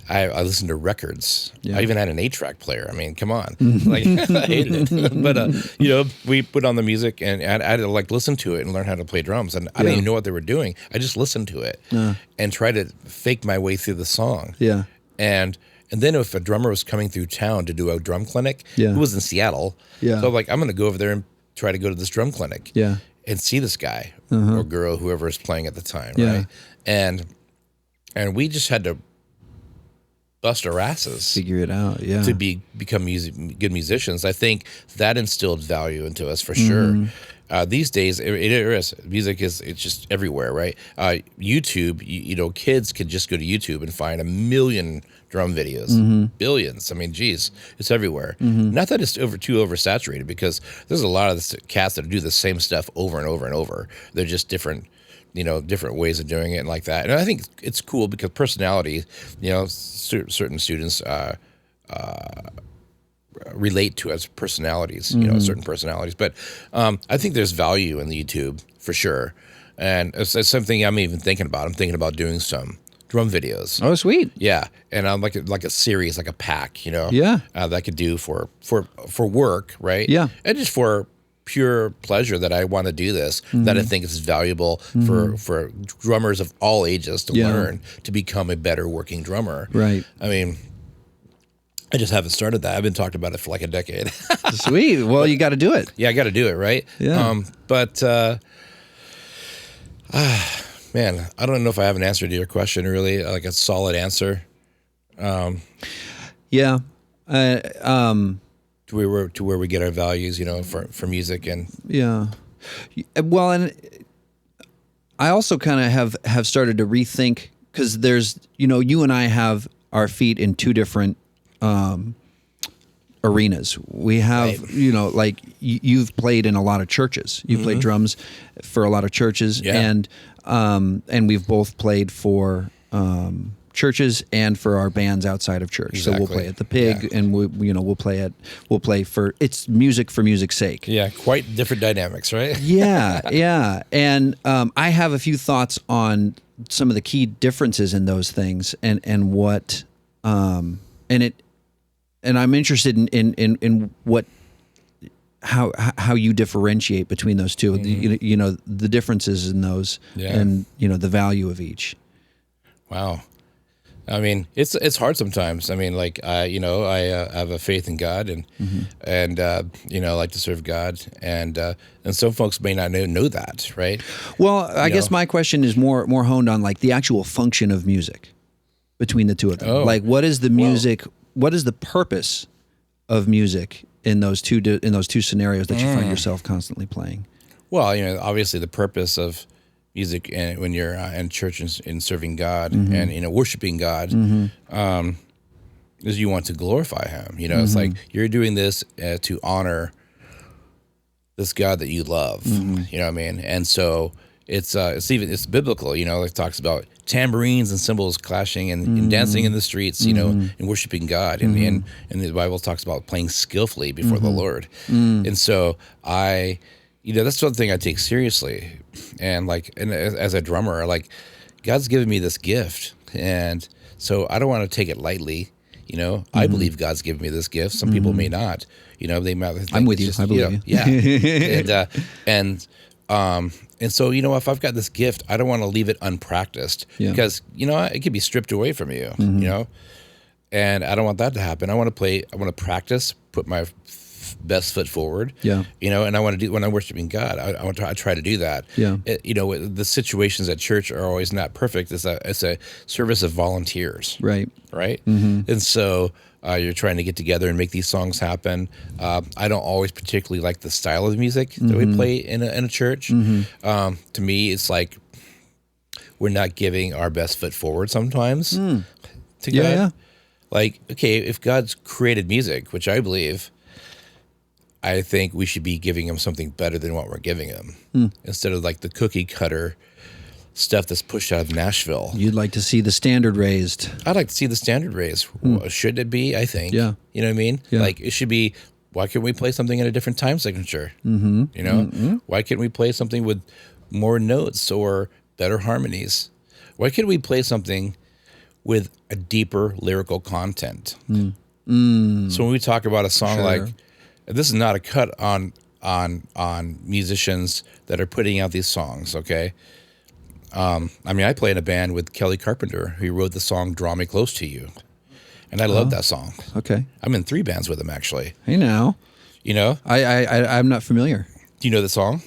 I listened to records. Yeah. I even had an 8-track player. I mean, come on. Like, I hated it. But, we put on the music and I had to like listen to it and learn how to play drums. And I didn't even know what they were doing. I just listened to it and tried to fake my way through the song. Yeah. And then if a drummer was coming through town to do a drum clinic, Yeah. it was in Seattle. Yeah. So I'm like, I'm going to go over there and try to go to this drum clinic. Yeah. And see this guy or girl, whoever is playing at the time, Yeah. right? And we just had to bust our asses Figure it out. Yeah. to become good musicians. I think that instilled value into us for sure. These days, it is music it's just everywhere, right? YouTube, kids can just go to YouTube and find a million drum videos, billions. I mean, geez, it's everywhere. Not that it's too oversaturated, because there's a lot of cats that do the same stuff over and over and over. They're just different ways of doing it and like that. And I think it's cool because personality, certain students relate to as personalities, certain personalities. But I think there's value in the YouTube for sure. And it's something I'm even thinking about. I'm thinking about doing some drum videos. Oh, sweet. Yeah. And I'm like a series, like a pack, Yeah. that I could do for work, right? Yeah. And just for pure pleasure that I want to do this, that I think is valuable for drummers of all ages to learn to become a better working drummer. Right. I mean, I just haven't started that. I've been talking about it for like a decade. Sweet. Well, you got to do it. Yeah, I got to do it, right? Yeah. Man, I don't know if I have an answer to your question, really, like a solid answer. Yeah. To where we get our values, for music and Yeah. Well, and I also kind of have started to rethink, because there's, you and I have our feet in two different arenas. We have, Right. like you've played in a lot of churches. You played drums for a lot of churches, Yeah. and we've both played for churches and for our bands outside of church. So we'll Exactly. play at the Pig, Yeah. and we'll play for, it's music for music's sake. yeah, quite different dynamics, right? Yeah. And I have a few thoughts on some of the key differences in those things, and what and I'm interested in what how you differentiate between those two. The differences in those, Yeah. and the value of each. Wow. I mean, it's hard sometimes. I mean, like I have a faith in God, and I like to serve God, and some folks may not know that, right? Well, I guess my question is more honed on like the actual function of music between the two of them. Oh. Like, what is the music? What is the purpose of music in those two scenarios that you find yourself constantly playing? Well, obviously the purpose of music, and when you're in church and serving God and worshiping God, is you want to glorify Him. It's like you're doing this to honor this God that you love. You know what I mean? And so it's biblical. It talks about tambourines and cymbals clashing and dancing in the streets. And worshiping God. And the Bible talks about playing skillfully before the Lord. And so that's one thing I take seriously. And as a drummer, like God's given me this gift, and so I don't want to take it lightly. I believe God's given me this gift. Some people may not. They might think I'm with it's you. just, I believe you. Yeah. And so if I've got this gift, I don't want to leave it unpracticed, because it could be stripped away from you. And I don't want that to happen. I want to practice, put my best foot forward. Yeah. And I want to do, when I'm worshiping God, I try to do that. Yeah. The situations at church are always not perfect. It's a service of volunteers. Right. Right. And so you're trying to get together and make these songs happen. I don't always particularly like the style of music that we play in a church. To me, it's like we're not giving our best foot forward sometimes to God. Yeah. Like, okay, if God's created music, which I believe, I think we should be giving Him something better than what we're giving Him, instead of like the cookie cutter stuff that's pushed out of Nashville. You'd like to see the standard raised. I'd like to see the standard raised. Should it be? I think. Yeah. You know what I mean? Yeah. Like it should be. Why can't we play something in a different time signature? Why can't we play something with more notes or better harmonies? Why can't we play something with a deeper lyrical content. So when we talk about a song like, this is not a cut on musicians that are putting out these songs, okay? I mean, I play in a band with Kelly Carpenter, who wrote the song "Draw Me Close to You," and I love that song. Okay. I'm in 3 bands with him, actually. Hey, now. You know? I'm not familiar. Do you know the song?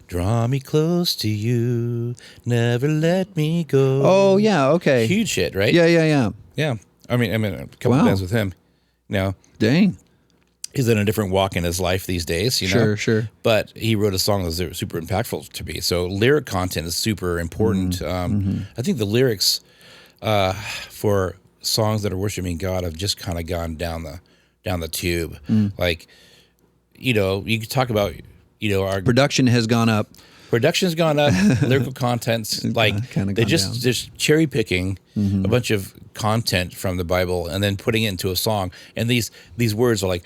Draw me close to you, never let me go. Oh, yeah, okay. Huge hit, right? Yeah. Yeah. I mean, a couple bands with him. Now, dang. He's in a different walk in his life these days, you know? Sure. But he wrote a song that was super impactful to me. So lyric content is super important. I think the lyrics for songs that are worshiping God have just kind of gone down the tube. Like, you know, you could talk about, you know, our production has gone up. Production's gone up. Lyrical content's like they just cherry picking a bunch of content from the Bible and then putting it into a song. And these words are like,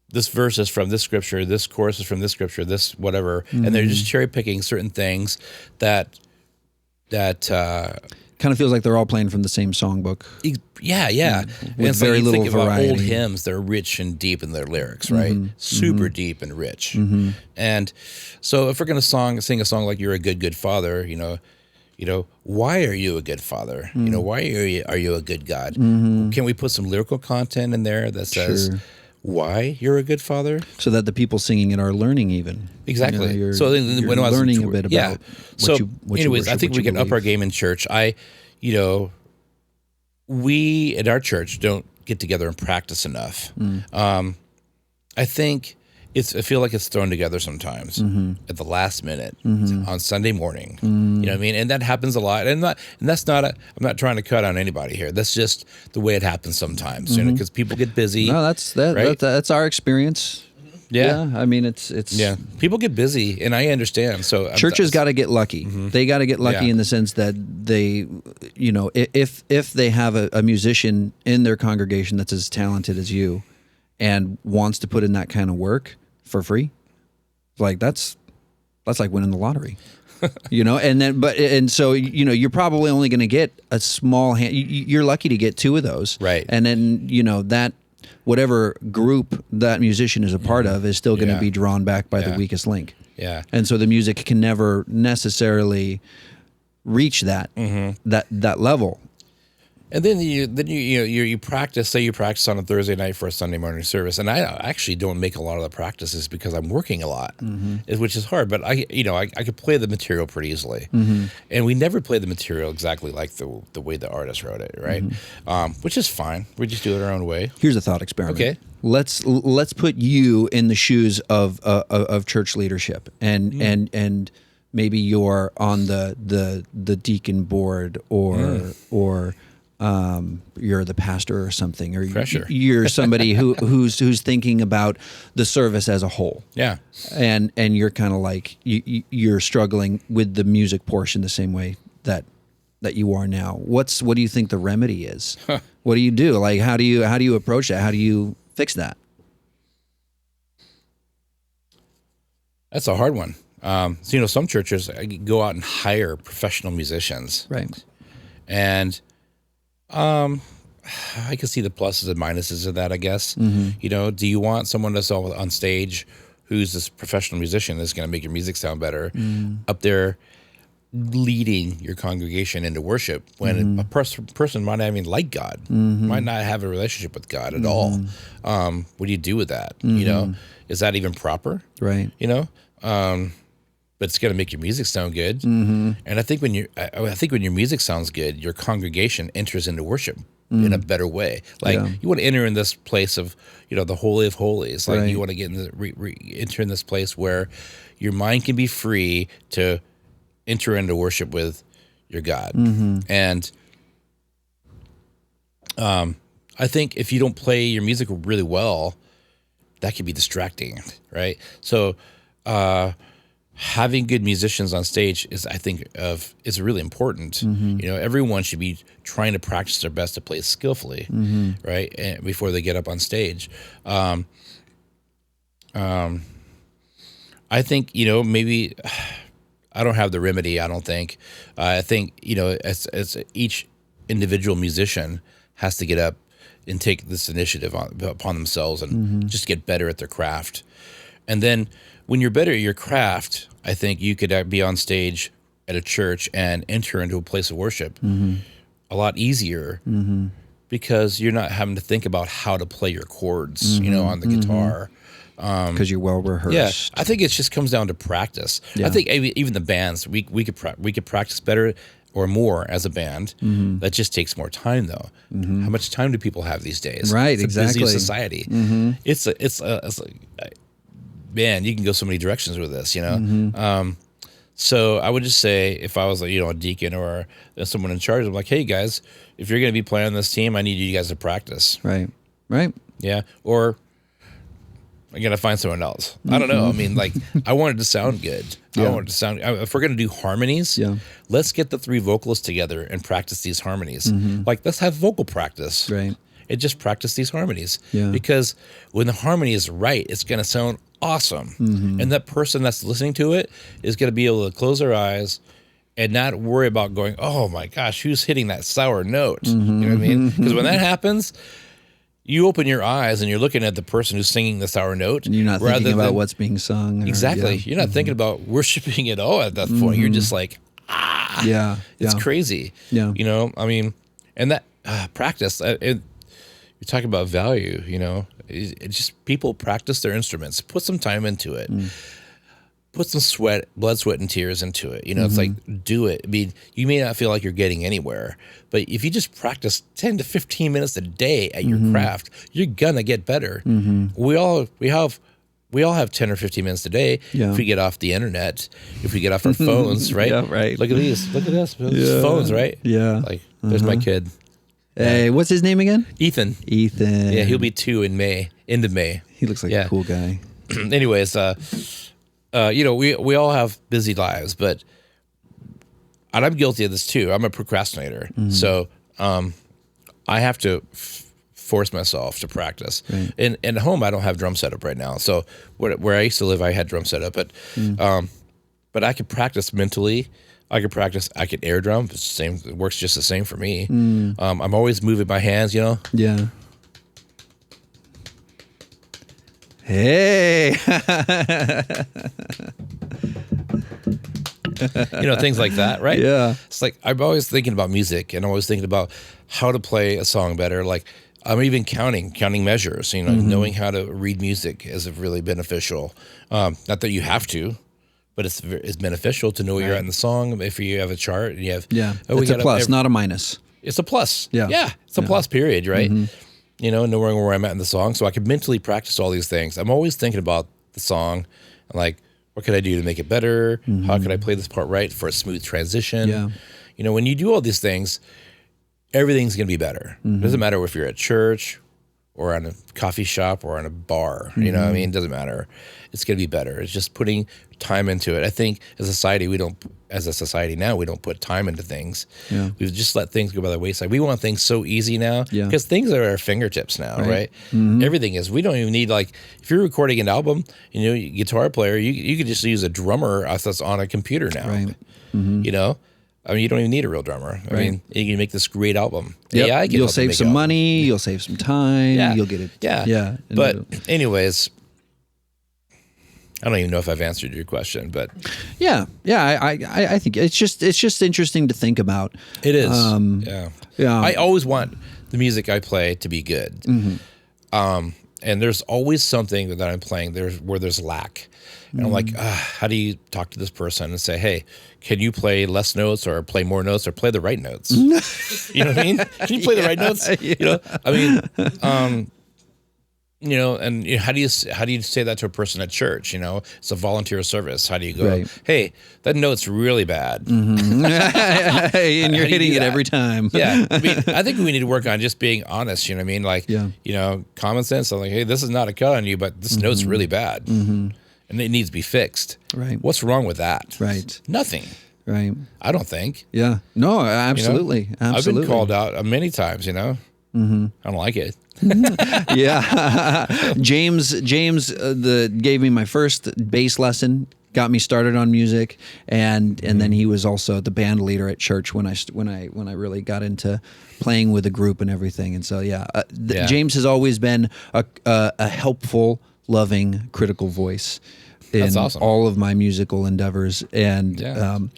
this verse is from this scripture, this chorus is from this scripture, this whatever, and they're just cherry picking certain things that kind of feels like they're all playing from the same songbook. Yeah. With very you little think variety. About old hymns, they're rich and deep in their lyrics, right? Super deep and rich. And so if we're going to sing a song like "You're a Good Father," you know, why are you a good father? You know, why are you a good God? Can we put some lyrical content in there that says why you're a good father, so that the people singing it are learning even exactly. You know, so when I was learning a bit about anyways, I think we can up our game in church. We at our church don't get together and practice enough. I think I feel like it's thrown together sometimes at the last minute on Sunday morning. You know what I mean? And that happens a lot. And that's not I'm not trying to cut on anybody here. That's just the way it happens sometimes. You know, because people get busy. No, that's our experience. Yeah. I mean, it's people get busy, and I understand. So churches got to get lucky. They got to get lucky in the sense that they, you know, if they have a musician in their congregation that's as talented as you and wants to put in that kind of work for free, like that's like winning the lottery. You know, and so you know, you're probably only going to get a small hand. You're lucky to get 2 of those, right? And then you know that whatever group that musician is a part of is still going to be drawn back by the weakest link. Yeah, and so the music can never necessarily reach that that level. And then you practice. Say you practice on a Thursday night for a Sunday morning service, and I actually don't make a lot of the practices because I'm working a lot, which is hard. But I could play the material pretty easily, and we never play the material exactly like the way the artist wrote it, right? Which is fine. We just do it our own way. Here's a thought experiment. Okay, let's put you in the shoes of church leadership, and maybe you're on the deacon board or you're the pastor or something, or you're somebody who's thinking about the service as a whole. Yeah, and you're kind of like you're struggling with the music portion the same way that you are now. What do you think the remedy is? What do you do? Like how do you approach that? How do you fix that? That's a hard one. So you know, some churches go out and hire professional musicians, right? And I can see the pluses and minuses of that, I guess. You know, do you want someone that's on stage who's this professional musician that's going to make your music sound better up there leading your congregation into worship when a person might not even like God, might not have a relationship with God at all? What do you do with that? You know, is that even proper? Right. You know, but it's going to make your music sound good. And I think when your music sounds good, your congregation enters into worship in a better way. Like you want to enter in this place of, you know, the Holy of Holies. Like you want to get in enter in this place where your mind can be free to enter into worship with your God. And I think if you don't play your music really well, that can be distracting, right? So having good musicians on stage is really important. You know, everyone should be trying to practice their best to play skillfully, right? And before they get up on stage. I think, you know, maybe I don't have the remedy. I don't think. I think, you know, as each individual musician has to get up and take this initiative upon themselves and just get better at their craft. And then when you're better at your craft, I think you could be on stage at a church and enter into a place of worship a lot easier because you're not having to think about how to play your chords, on the guitar. Because you're well rehearsed. Yeah, I think it just comes down to practice. Yeah. I think even the bands, we could practice better or more as a band. That just takes more time, though. How much time do people have these days? Right, it's exactly. A busy society. It's like, man, you can go so many directions with this, So I would just say, if I was a deacon or someone in charge, I'm like, hey guys, if you're going to be playing on this team, I need you guys to practice. Right. Yeah, or I gotta find someone else. I don't know. I mean, I want it to sound good. Yeah. I want it to sound. If we're gonna do harmonies, let's get the 3 vocalists together and practice these harmonies. Let's have vocal practice. Right. And just practice these harmonies. Yeah. Because when the harmony is right, it's gonna sound awesome. And that person that's listening to it is gonna be able to close their eyes and not worry about going, oh my gosh, who's hitting that sour note? You know what I mean? Because when that happens, you open your eyes and you're looking at the person who's singing the sour note. And you're not thinking about what's being sung. Exactly. You're not thinking about worshiping at all at that point. You're just like, it's crazy. Yeah. I mean, and that practice, you're talking about value, it's just people practice their instruments, put some time into it. Put some blood, sweat, and tears into it. It's like, do it. I mean, you may not feel like you're getting anywhere, but if you just practice 10 to 15 minutes a day at your craft, you're gonna get better. We all have 10 or 15 minutes a day. If we get off the internet, if we get off our phones, right? Yeah, right. Look at these. Look at this. Phones, right? Yeah. There's my kid. Hey, what's his name again? Ethan. Ethan. Yeah, he'll be 2 in May. End of May. He looks like a cool guy. Anyways, we all have busy lives, and I'm guilty of this too. I'm a procrastinator, so I have to force myself to practice. Right. And at home, I don't have drum setup right now. So where I used to live, I had drum setup, but I could practice mentally. I could air drum. It's the same. It works just the same for me. I'm always moving my hands. Yeah. Hey. Things like that, right? Yeah. It's like I'm always thinking about music and always thinking about how to play a song better. Like I'm even counting measures, knowing how to read music is really beneficial. Not that you have to, but it's beneficial to know where you're at in the song. If you have a chart and you have... Yeah, it's a plus, not a minus. It's a plus. Yeah. It's a plus period, right? Knowing where I'm at in the song, so I can mentally practice all these things. I'm always thinking about the song, and what could I do to make it better? How could I play this part right for a smooth transition? Yeah. When you do all these things, everything's going to be better. It doesn't matter if you're at church or on a coffee shop or on a bar. You know what I mean? It doesn't matter. It's going to be better. It's just putting time into it. I think as a society, we don't put time into things. Yeah. We've just let things go by the wayside. We want things so easy now because things are at our fingertips now, right? Everything is. We don't even need, if you're recording an album, guitar player, you could just use a drummer that's on a computer now. Right. I mean, you don't even need a real drummer. I mean, you can make this great album. Yep. AI can You'll help save some money. You'll save some time. Yeah. You'll get it. Yeah. Yeah. But anyways, I don't even know if I've answered your question, but yeah. I think it's just interesting to think about. It is. Yeah. I always want the music I play to be good. And there's always something that I'm playing where there's lack. And I'm like, how do you talk to this person and say, hey, can you play less notes or play more notes or play the right notes? You know what I mean? Can you play the right notes? And how do you say that to a person at church? It's a volunteer service. How do you go, hey, that note's really bad. And you're hitting it every time. Yeah. I mean, I think we need to work on just being honest. You know what I mean? Common sense. I'm like, hey, this is not a cut on you, but this note's really bad. And it needs to be fixed. Right. What's wrong with that? Right. Nothing. Right. I don't think. Yeah. No, absolutely. I've been called out many times, I don't like it. Yeah. James gave me my first bass lesson got me started on music, and then he was also the band leader at church when I really got into playing with a group and everything. And so James has always been a helpful, loving, critical voice in all of my musical endeavors. And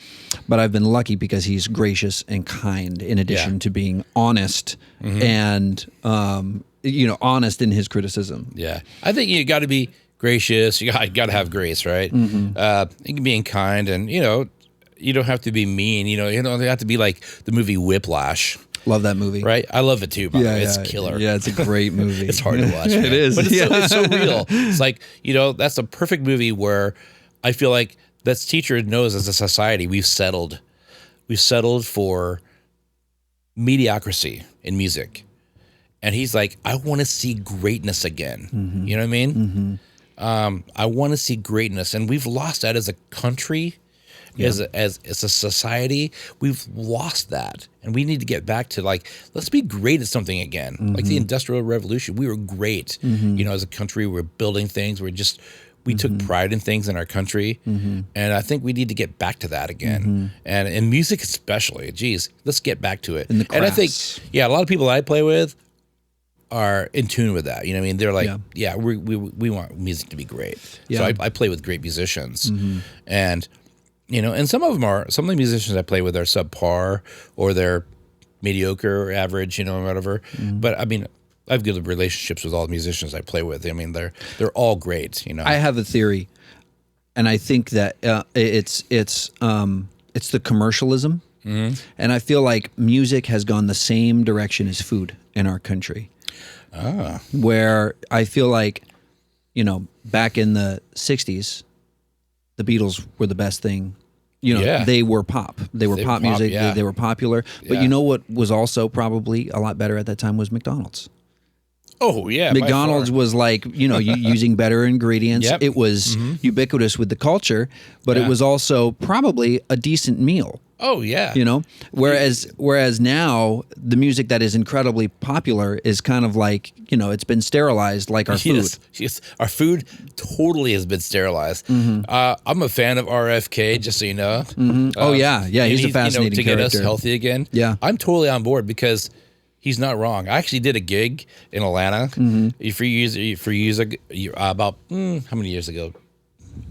but I've been lucky because he's gracious and kind, in addition to being honest and honest in his criticism. Yeah, I think you got to be gracious. You got to have grace, right? Being kind, and you don't have to be mean. You don't have to be like the movie Whiplash. Love that movie. Right? I love it too, by the way. It's killer. Yeah, it's a great movie. It's hard to watch. It is. But it's so real. It's like, that's a perfect movie where I feel like this teacher knows as a society we've settled for mediocrity in music. And he's like, I want to see greatness again. You know what I mean? I want to see greatness. And we've lost that as a country. As a society, we've lost that, and we need to get back to let's be great at something again. Like the Industrial Revolution, we were great. As a country, we're building things. We took pride in things in our country, and I think we need to get back to that again. And in music, especially, geez, let's get back to it. And I think, a lot of people I play with are in tune with that. You know what I mean? They're like, we want music to be great. So I play with great musicians, and. And some of the musicians I play with are subpar, or they're mediocre or average, or whatever. But I mean, I have good relationships with all the musicians I play with. I mean, they're all great. I have a theory, and I think that it's the commercialism, and I feel like music has gone the same direction as food in our country. Where I feel like, back in the '60s. The Beatles were the best thing. They were pop. They were pop music. They were popular. But you know what was also probably a lot better at that time was McDonald's. Oh, yeah. McDonald's was like, using better ingredients. Yep. It was ubiquitous with the culture, but it was also probably a decent meal. Oh, yeah. Whereas now the music that is incredibly popular is kind of like, it's been sterilized like our food. Yes. Our food totally has been sterilized. I'm a fan of RFK, just so you know. He's a fascinating to get character. us healthy again. Yeah. I'm totally on board because he's not wrong. I actually did a gig in Atlanta for years ago, about how many years ago?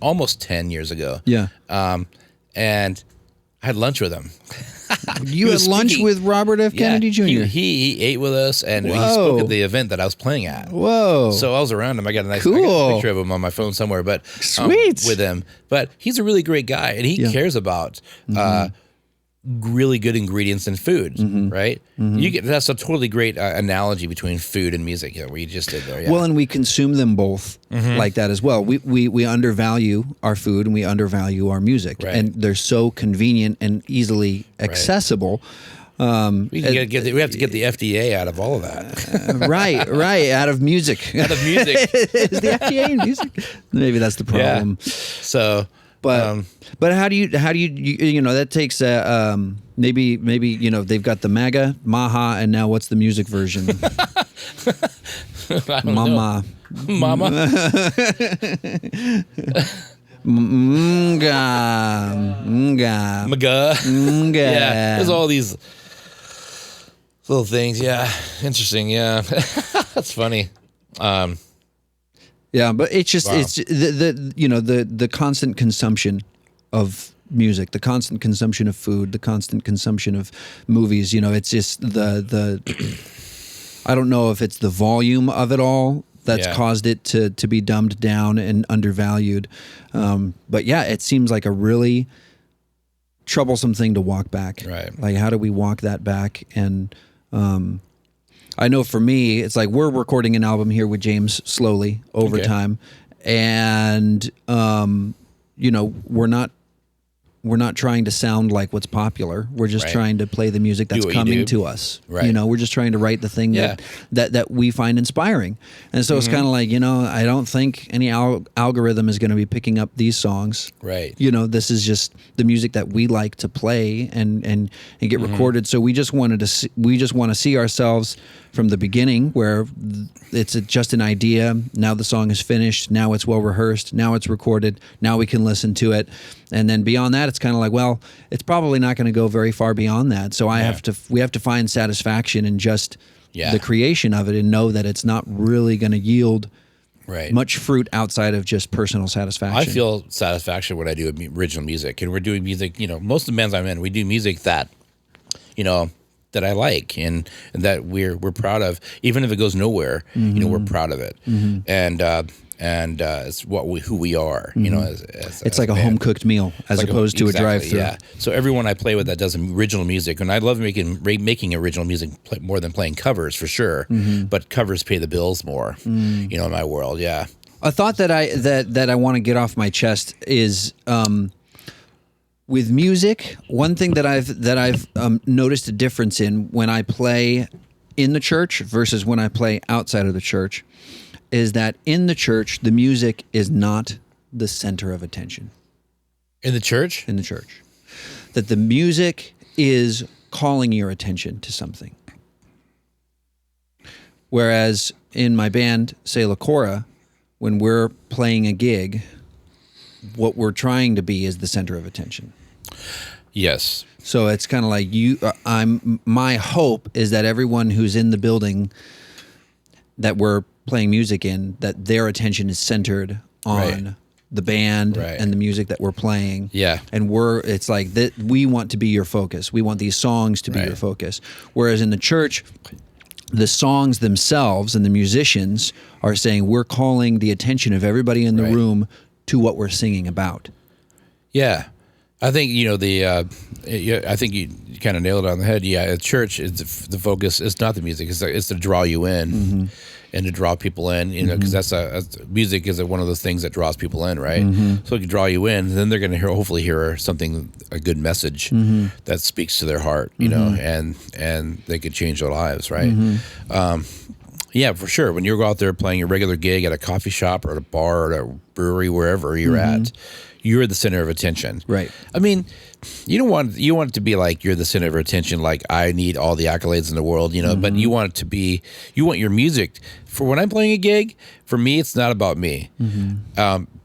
Almost 10 years ago. Yeah. And I had lunch with him. You had lunch with Robert F. Kennedy Jr.? He ate with us, and he spoke at the event that I was playing at. Whoa. So I was around him. I got a nice picture of him on my phone somewhere, but sweet with him. But he's a really great guy, and he cares about really good ingredients in food, right? That's a totally great analogy between food and music, what you just did there. Yeah. Well, and we consume them both like that as well. We undervalue our food and we undervalue our music, and they're so convenient and easily accessible. We have to get the FDA out of all of that. right. Out of music. Out of music. Is the FDA in music? Maybe that's the problem. Yeah. So. But how do you that takes maybe they've got the MAGA, Maha, and now what's the music version? Mama. Mga. Yeah, there's all these little things. Yeah, interesting. Yeah, that's funny. Yeah, but it's just it's the constant consumption of music, the constant consumption of food, the constant consumption of movies. It's just the I don't know if it's the volume of it all that's caused it to be dumbed down and undervalued. But yeah, it seems like a really troublesome thing to walk back. Right. Like, how do we walk that back? And I know for me, it's like we're recording an album here with James slowly over time. And, we're not we're not trying to sound like what's popular. We're just Right. trying to play the music that's what you coming do. to us. Right. You know, we're just trying to write the thing Yeah. that we find inspiring. And so it's kind of like, you know, I don't think any algorithm is going to be picking up these songs. Right. You know, this is just the music that we like to play and get recorded. So we just want to see ourselves from the beginning, where it's just an idea. Now the song is finished. Now it's well rehearsed. Now it's recorded. Now we can listen to it. And then beyond that, it's kind of like, well, it's probably not going to go very far beyond that. So we have to find satisfaction in just the creation of it, and know that it's not really going to yield much fruit outside of just personal satisfaction. I feel satisfaction when I do original music, and we're doing music. You know, most of the bands I'm in, we do music that, you know, that I like and that we're proud of, even if it goes nowhere. You know, we're proud of it, and it's who we are. You know, it's like a home cooked meal as opposed to a drive-through. Yeah. So everyone I play with that does original music, and I love making original music more than playing covers for sure. But covers pay the bills more. You know, in my world, yeah. A thought that I want to get off my chest is with music. One thing that I've noticed a difference in when I play in the church versus when I play outside of the church is that in the church the music is not the center of attention. In the church? In the church, that the music is calling your attention to something. Whereas in my band, say La Cora, when we're playing a gig, what we're trying to be is the center of attention. Yes. So it's kind of like my hope is that everyone who's in the building that we're playing music in, that their attention is centered on the band and the music that we're playing. Yeah. And it's like that we want to be your focus. We want these songs to be your focus. Whereas in the church, the songs themselves and the musicians are saying we're calling the attention of everybody in the room to what we're singing about. Yeah. I think, you know, I think you kind of nailed it on the head. Yeah, at church, the focus is not the music. It's to draw you in and to draw people in, you know, because music is one of those things that draws people in, right? So it can draw you in, and then they're going to hopefully hear a good message that speaks to their heart, you know, and they could change their lives, right? Yeah, for sure. When you go out there playing a regular gig at a coffee shop or at a bar or at a brewery, wherever you're at, you're the center of attention. Right. I mean, you want it to be like you're the center of attention, like I need all the accolades in the world, you know, but you want it to be, you want your music, for when I'm playing a gig, for me, it's not about me.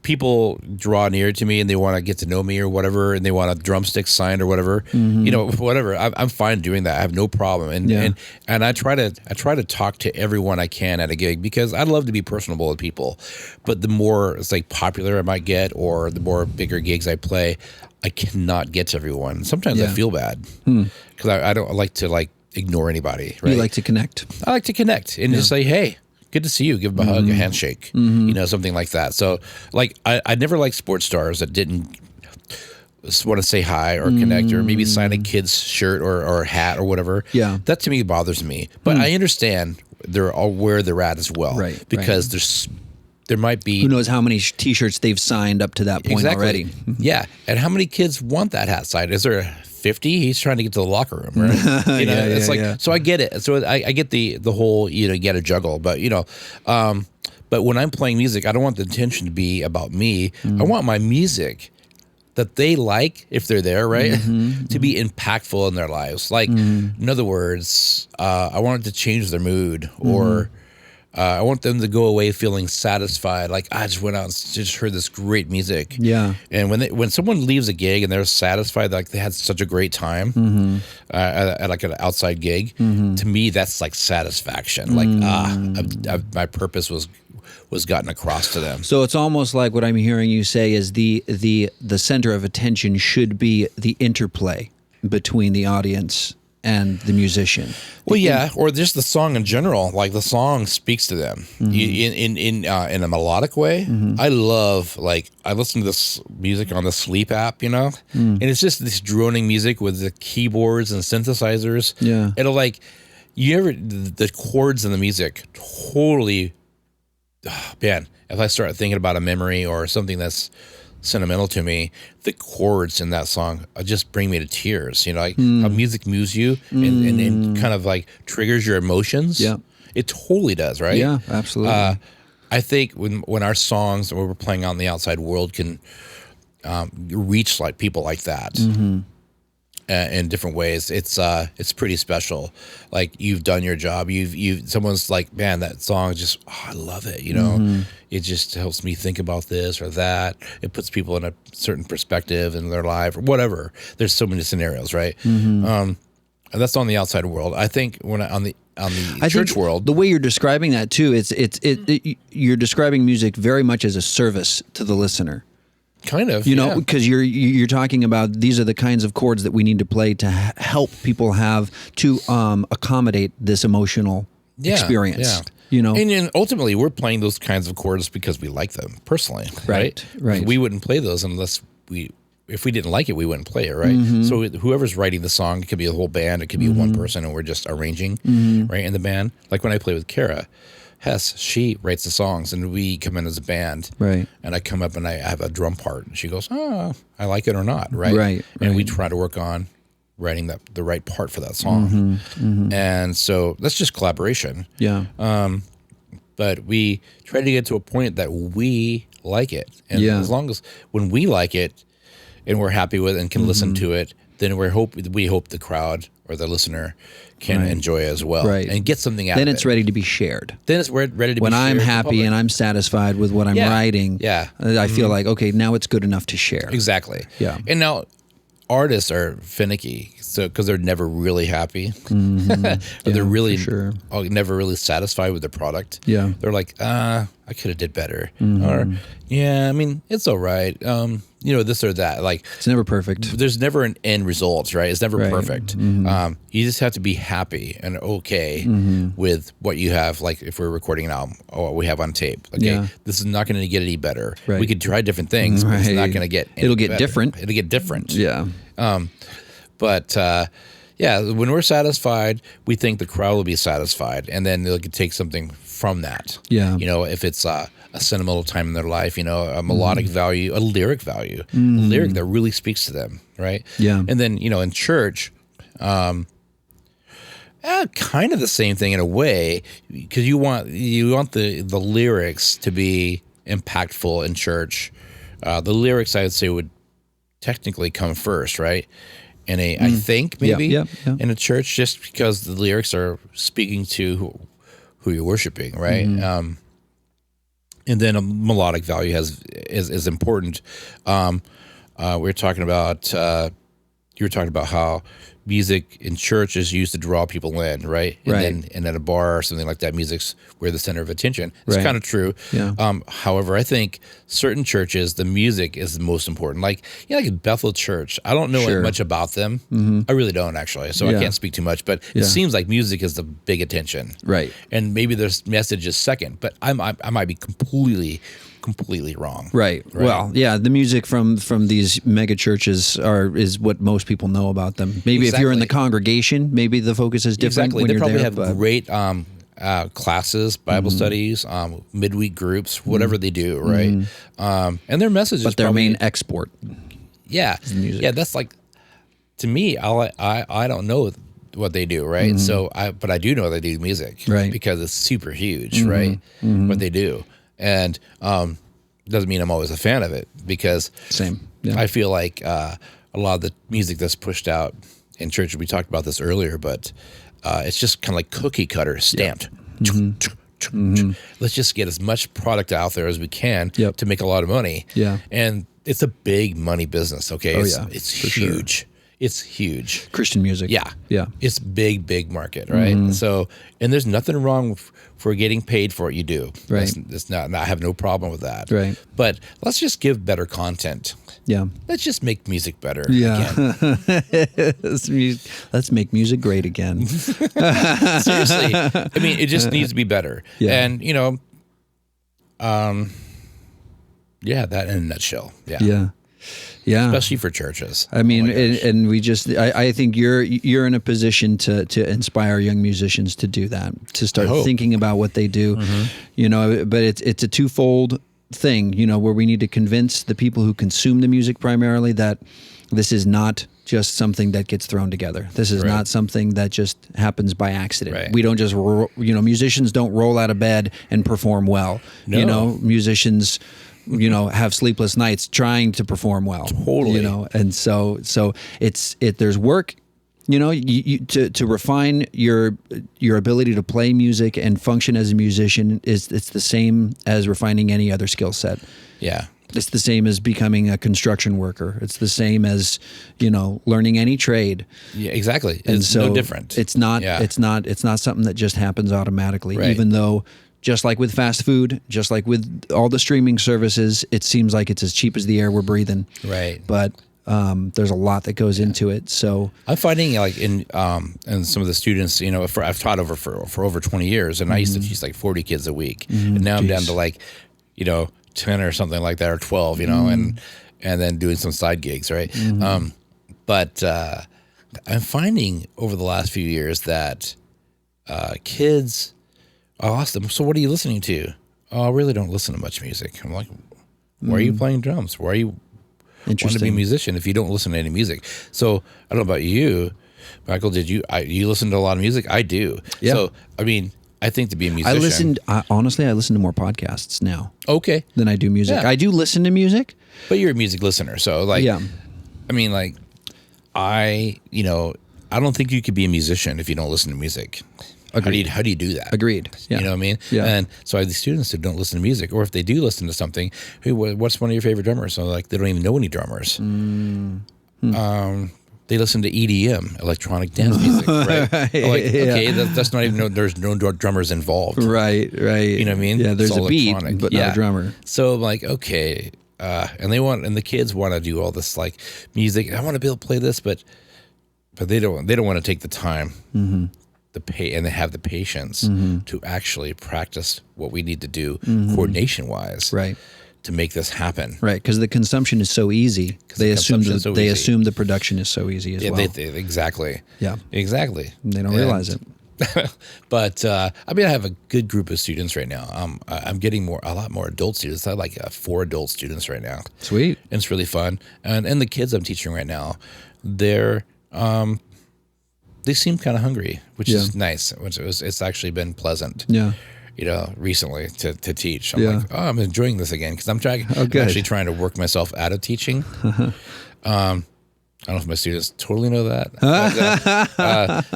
People draw near to me and they want to get to know me or whatever, and they want a drumstick signed or whatever, you know, whatever. I'm fine doing that. I have no problem. And I try to talk to everyone I can at a gig, because I'd love to be personable with people. But the more it's like popular I might get, or the more bigger gigs I play, I cannot get to everyone. Sometimes I feel bad because I don't like to ignore anybody. Right? You like to connect. I like to connect and just say, hey, good to see you. Give them a hug, a handshake, you know, something like that. So like I never liked sports stars that didn't want to say hi or connect or maybe sign a kid's shirt or hat or whatever. Yeah. That to me bothers me. But I understand they're all where they're at as well. Right. Because there might be, who knows how many T-shirts they've signed up to that point already. Yeah. And how many kids want that hat signed? Is there 50? He's trying to get to the locker room, right? You know, it's like, so I get it. So I get the whole, you know, you got to juggle, but you know, but when I'm playing music, I don't want the attention to be about me. I want my music that they like, if they're there, right, to be impactful in their lives. Like, in other words, I want it to change their mood, or I want them to go away feeling satisfied. Like, I just went out and just heard this great music. Yeah. And when someone leaves a gig and they're satisfied, like they had such a great time at like an outside gig, to me, that's like satisfaction. Like, my purpose was gotten across to them. So it's almost like what I'm hearing you say is the center of attention should be the interplay between the audience and the musician. Well, yeah, or just the song in general. Like the song speaks to them in a melodic way. I love, like, I listen to this music on the Sleep app, you know, and it's just this droning music with the keyboards and synthesizers. Yeah, it'll like the chords in the music totally. Oh, man, if I start thinking about a memory or something that's sentimental to me. The chords in that song just bring me to tears. You know, like how music moves you and kind of like triggers your emotions. Yeah. It totally does, right? Yeah, absolutely. I think when our songs, when we're playing out in the outside world, can reach like people like that in different ways, it's pretty special. Like, you've done your job. Someone's like, man, that song just, I love it. You know, it just helps me think about this or that. It puts people in a certain perspective in their life or whatever. There's so many scenarios, right? And that's on the outside world. I think when on the church world, the way you're describing that too, you're describing music very much as a service to the listener. kind of, You know, because you're talking about these are the kinds of chords that we need to play to help people have to accommodate this emotional experience. Yeah. You know, and ultimately we're playing those kinds of chords because we like them personally, right? Right. We wouldn't play those unless if we didn't like it, we wouldn't play it, right? So whoever's writing the song, it could be a whole band, it could be one person, and we're just arranging, right, in the band. Like when I play with Kara Hess, she writes the songs, and we come in as a band, right? And I come up and I have a drum part, and she goes, "Oh, I like it or not," right? Right. And we try to work on writing the right part for that song, and so that's just collaboration. Yeah. But we try to get to a point that we like it. And Yeah. as long as when we like it and we're happy with it and can listen to it, then we hope the crowd or the listener can enjoy it as well, Right. and get something out Then of it. it's ready to be shared. Then it's ready to When be shared I'm with the happy public. and I'm satisfied with what I'm writing, I feel like, okay, now it's good enough to share. Exactly. Yeah. And now artists are finicky, so because they're never really happy, or they're really never really satisfied with their product. Yeah. They're like, I could have did better, or I mean, it's all right. You know, this or that. Like, It's never perfect. there's never an end result, right? It's never Right. perfect. You just have to be happy and okay with what you have. Like if we're recording an album or what we have on tape, okay, Yeah. this is not going to get any better. Right. We could try different things, but it's not Right. going to get any It'll get better. different. It'll get different. Yeah. But when we're satisfied, we think the crowd will be satisfied, and then they could take something from that. Yeah. You know, if it's a sentimental time in their life, you know, a melodic value, a lyric value, a lyric that really speaks to them, right? Yeah. And then, you know, in church, kind of the same thing in a way, because you want the lyrics to be impactful in church. The lyrics, I would say, would technically come first, right? I think maybe Yeah. in a church, just because the lyrics are speaking to who you're worshiping, right? And then a melodic value is important. We're talking about you were talking about how music in church is used to draw people in, right? And at a bar or something like that, music's where the center of attention. It's Right. kind of true. Yeah. However, I think certain churches, the music is the most important. Like, you know, like Bethel Church, I don't know Sure. much about them. I really don't, actually, so I can't speak too much. But it seems like music is the big attention, Right. and maybe their message is second. But I might be completely wrong. Right. Well, yeah, the music from these mega churches is what most people know about them. Maybe if you're in the congregation, maybe the focus is different. Exactly. When They you're probably there, have but- great classes, Bible studies, midweek groups, whatever they do, right? And their message is but their probably, main export. music. Yeah, that's like, to me, I don't know what they do, right? So but I do know they do music, Right. Because it's super huge, right? What they do, and doesn't mean I'm always a fan of it, because Same. Yeah. I feel like a lot of the music that's pushed out in church, we talked about this earlier, but it's just kind of like cookie cutter stamped. Let's just get as much product out there as we can Yep. to make a lot of money. Yeah. And it's a big money business, okay? Oh, it's, yeah, it's for sure. huge. It's huge. Christian music. Yeah. Yeah. It's big market, right? So, and there's nothing wrong for getting paid for what you do. Right. It's not, I have no problem with that. Right. But let's just give better content. Yeah. Let's just make music better. Yeah. Again. Let's make music great again. Seriously. I mean, it just needs to be better. Yeah. And, you know, that in a nutshell. Yeah. Yeah. Yeah. Especially for churches. I mean, Oh my gosh. and we just, I think you're in a position to inspire young musicians to do that, to start hope. thinking about what they do, you know, but it's a twofold thing, where we need to convince the people who consume the music primarily that this is not just something that gets thrown together. This is not something that just happens by accident. Right. We don't just, musicians don't roll out of bed and perform well. No. Musicians, have sleepless nights trying to perform well. Totally. And so there's work. To refine your ability to play music and function as a musician it's the same as refining any other skill set. Yeah. It's the same as becoming a construction worker. It's the same as, learning any trade. Yeah, exactly. And it's so no different. It's not. Yeah. It's not something that just happens automatically. Right. Even though, just like with fast food, just like with all the streaming services, it seems like it's as cheap as the air we're breathing. Right. But there's a lot that goes into it. So I'm finding like in some of the students, I've taught for over 20 years, and I used to teach like 40 kids a week, and now I'm down to like, 10 or something like that, or 12, and then doing some side gigs, right? But I'm finding over the last few years that kids, I'll ask them, so what are you listening to? Oh, I really don't listen to much music. I'm like, why are you playing drums? Why are you want to be a musician if you don't listen to any music? So I don't know about you, Michael. Did you listen to a lot of music? I do. Yeah. So I mean, I think to be a musician, honestly, I listen to more podcasts now okay, than I do music. Yeah. I do listen to music, but you're a music listener, so like, yeah. I mean, like, I don't think you could be a musician if you don't listen to music. Agreed. How do you do that? Agreed. Yeah. You know what I mean? Yeah. And so I have these students who don't listen to music, or if they do listen to something, hey, what's one of your favorite drummers? So like, they don't even know any drummers. They listen to EDM, electronic dance music, right? Like, okay, that's not even, there's no drummers involved. Right. You know what I mean? Yeah, there's It's all a beat, electronic. but not a drummer. So I'm like, okay. And the kids want to do all this like music. I want to be able to play this, but they don't want to take the time. And they have the patience to actually practice what we need to do coordination wise, Right, to make this happen. right, because the consumption is so easy. They assume the production is so easy as well. Exactly. Yeah, exactly. They don't realize it. But I mean, I have a good group of students right now. I'm getting a lot more adult students. I have like 4 adult students right now. Sweet. And it's really fun. And the kids I'm teaching right now, they seem kind of hungry, which is nice. It's actually been pleasant. Yeah. Recently to teach. I'm like, I'm enjoying this again because I'm actually trying to work myself out of teaching. I don't know if my students totally know that,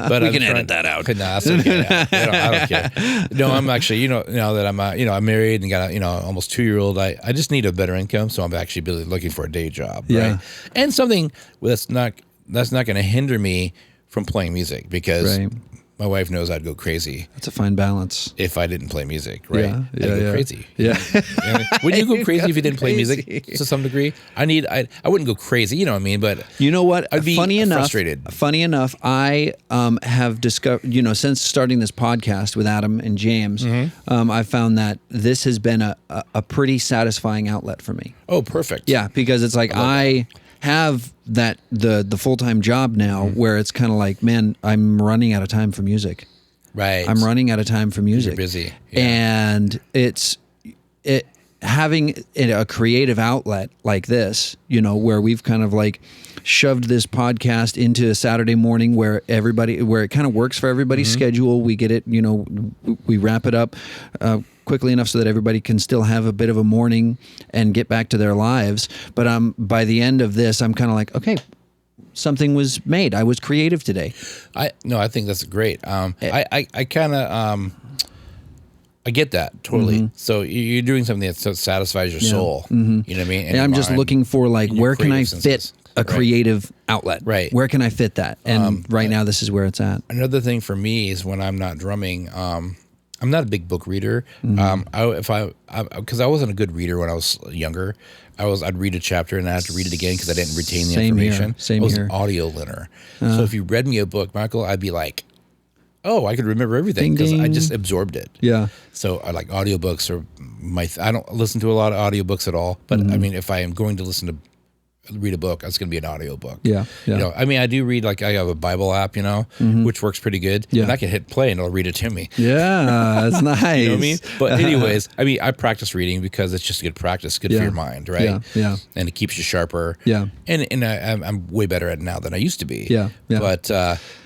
but we can edit that out. No, that's okay. I don't care. No, I'm actually, now that I'm married and got a, almost 2-year-old, I just need a better income, so I'm actually really looking for a day job, right? And something that's not going to hinder me from playing music, because my wife knows I'd go crazy. That's a fine balance. If I didn't play music, right? Yeah, I'd go crazy. Yeah. Wouldn't you go crazy if you didn't play music to some degree? I wouldn't go crazy, you know what I mean? But you know what? I'd be frustrated. Funny enough, I have discovered, since starting this podcast with Adam and James, I've found that this has been a pretty satisfying outlet for me. Oh, perfect. Yeah, because it's like I have the full-time job now where it's kind of like, man, I'm running out of time for music. Right. I'm running out of time for music. You're busy. Yeah. And having a creative outlet like this, where we've kind of like shoved this podcast into a Saturday morning where it kind of works for everybody's schedule. We get it, we wrap it up quickly enough so that everybody can still have a bit of a morning and get back to their lives. But by the end of this, I'm kind of like, okay, something was made. I was creative today. I think that's great. I kind of I get that totally. So you're doing something that satisfies your soul. You know what I mean? And I'm just looking for like, where can I fit a creative outlet? Right. Where can I fit that? And right now, this is where it's at. Another thing for me is when I'm not drumming. I'm not a big book reader. Because I wasn't a good reader when I was younger. I'd read a chapter and I had to read it again because I didn't retain the information. Same I was here. an audio learner. So if you read me a book, Michael, I'd be like, oh, I could remember everything because I just absorbed it. Yeah. So I like audiobooks, or I don't listen to a lot of audiobooks at all. But I mean, if I am going to listen to read a book, it's going to be an audio book. Yeah, yeah. You know, I mean, I do read, like, I have a Bible app, you know, which works pretty good. Yeah. And I can hit play and it'll read it to me. Yeah, that's nice. You know what I mean? But anyways, I mean, I practice reading because it's just good practice, good for your mind, right? Yeah, yeah. And it keeps you sharper. Yeah. And I'm way better at it now than I used to be. Yeah, yeah. But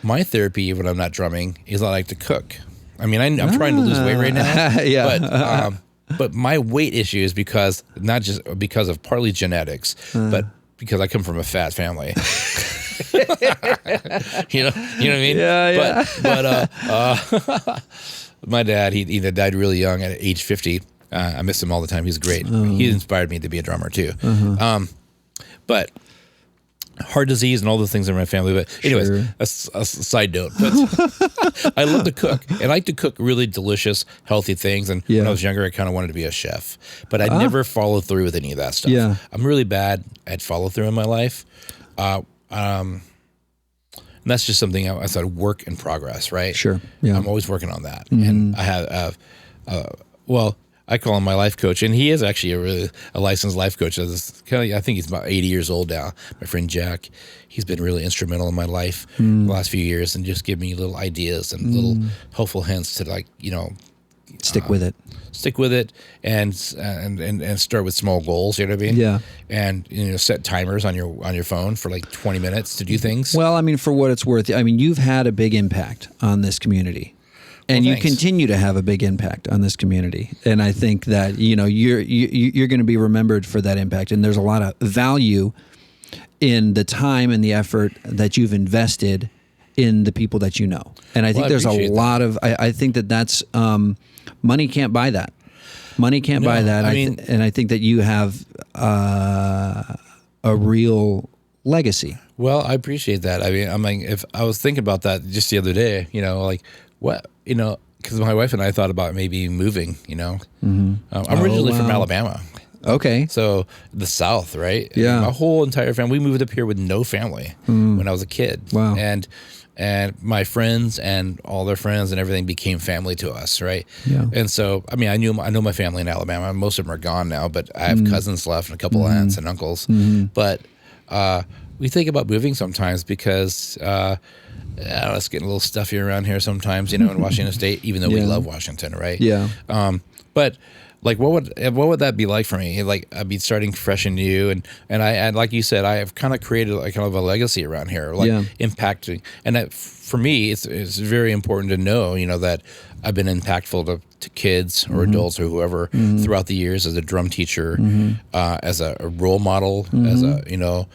my therapy when I'm not drumming is I like to cook. I mean, I'm trying to lose weight right now. Yeah. But my weight issue is because not just because of partly genetics, but because I come from a fat family. you know what I mean? Yeah, But my dad, he died really young at age 50. I miss him all the time. He's great. He inspired me to be a drummer too. But heart disease and all the things in my family. But anyways, Sure. a side note. But I love to cook. And I like to cook really delicious, healthy things. And when I was younger, I kind of wanted to be a chef. But I never followed through with any of that stuff. Yeah. I'm really bad at follow through in my life. And that's just something I said, work in progress, right? Sure. Yeah. I'm always working on that. And I have, I call him my life coach, and he is actually a licensed life coach. I think he's about 80 years old now. My friend Jack, he's been really instrumental in my life the last few years, and just give me little ideas and little helpful hints to, like, you know, Stick with it. Stick with it, and start with small goals. You know what I mean? Yeah. And, you know, set timers on your phone for like 20 minutes to do things. Well, I mean, for what it's worth, I mean, you've had a big impact on this community. And you continue to have a big impact on this community, and I think that, you know, you're going to be remembered for that impact. And there's a lot of value in the time and the effort that you've invested in the people that you know. And I think there's a lot of. I think that's money can't buy that. Money can't buy that. And I think that you have a real legacy. Well, I appreciate that. I mean, I'm like, if I was thinking about that just the other day, you know, like what. You know, because my wife and I thought about maybe moving, you know. I'm originally from Alabama. Okay. So the South, right? Yeah. My whole entire family, we moved up here with no family when I was a kid. Wow. And my friends and all their friends and everything became family to us, right? Yeah. And so, I mean, I know my family in Alabama. Most of them are gone now, but I have cousins left and a couple aunts and uncles. But we think about moving sometimes because it's getting a little stuffy around here sometimes, you know, in Washington State, even though we love Washington, right? Yeah. But like, what would that be like for me? Like, I'd be starting fresh and new, and like you said, I have kind of created like kind of a legacy around here, like impacting. And that, for me, it's very important to know, you know, that I've been impactful to kids or adults or whoever throughout the years as a drum teacher, as a role model, as a, you know,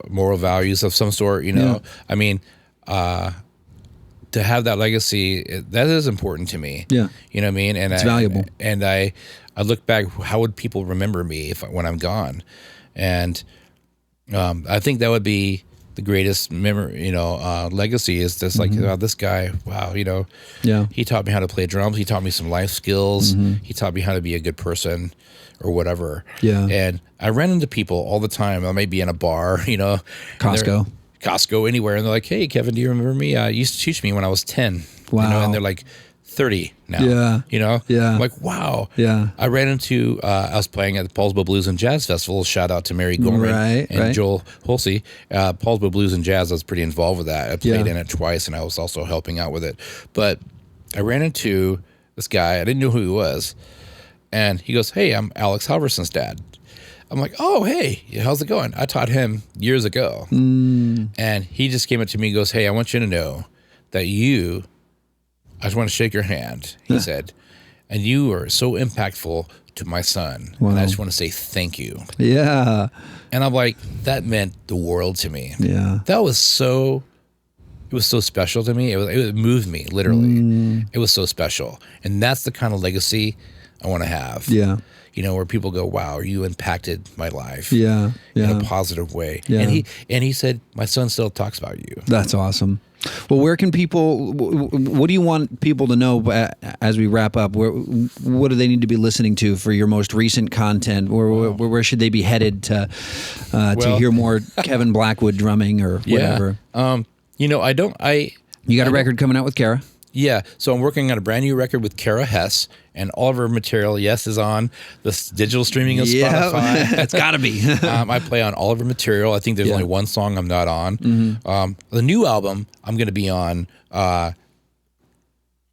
moral values of some sort, you know. I mean, to have that legacy, that is important to me. Yeah. You know what I mean? And it's valuable. And I look back, how would people remember me when I'm gone? And I think that would be the greatest memory, you know, legacy is just like, this guy, wow, you know, he taught me how to play drums. He taught me some life skills. He taught me how to be a good person or whatever. Yeah. And I ran into people all the time. I may be in a bar, you know, Costco, anywhere. And they're like, hey, Kevin, do you remember me? You used to teach me when I was 10. Wow. You know, and they're like 30 now. Yeah. You know? Yeah. I'm like, wow. Yeah. I ran into, I was playing at the Paulsbo Blues and Jazz Festival. Shout out to Mary Gorman and Joel Holsey. Paulsbo Blues and Jazz, I was pretty involved with that. I played in it twice, and I was also helping out with it. But I ran into this guy. I didn't know who he was. And he goes, hey, I'm Alex Halverson's dad. I'm like, oh, hey, how's it going? I taught him years ago. And he just came up to me and goes, hey, I want you to know that I just want to shake your hand, he said, and you are so impactful to my son. Wow. And I just want to say thank you. Yeah. And I'm like, that meant the world to me. Yeah. It was so special to me. It moved me, literally. It was so special. And that's the kind of legacy I want to have. Yeah. You know, where people go, wow, you impacted my life in a positive way. Yeah. And he said, my son still talks about you. That's awesome. Well, where can people, what do you want people to know as we wrap up? What do they need to be listening to for your most recent content? Where should they be headed to hear more Kevin Blackwood drumming or whatever? You know, you got a record coming out with Kara? Yeah, so I'm working on a brand new record with Kara Hess, and all of her material, yes, is on the digital streaming of Spotify. It's got to be. I play on all of her material. I think there's only one song I'm not on. The new album, I'm going to be on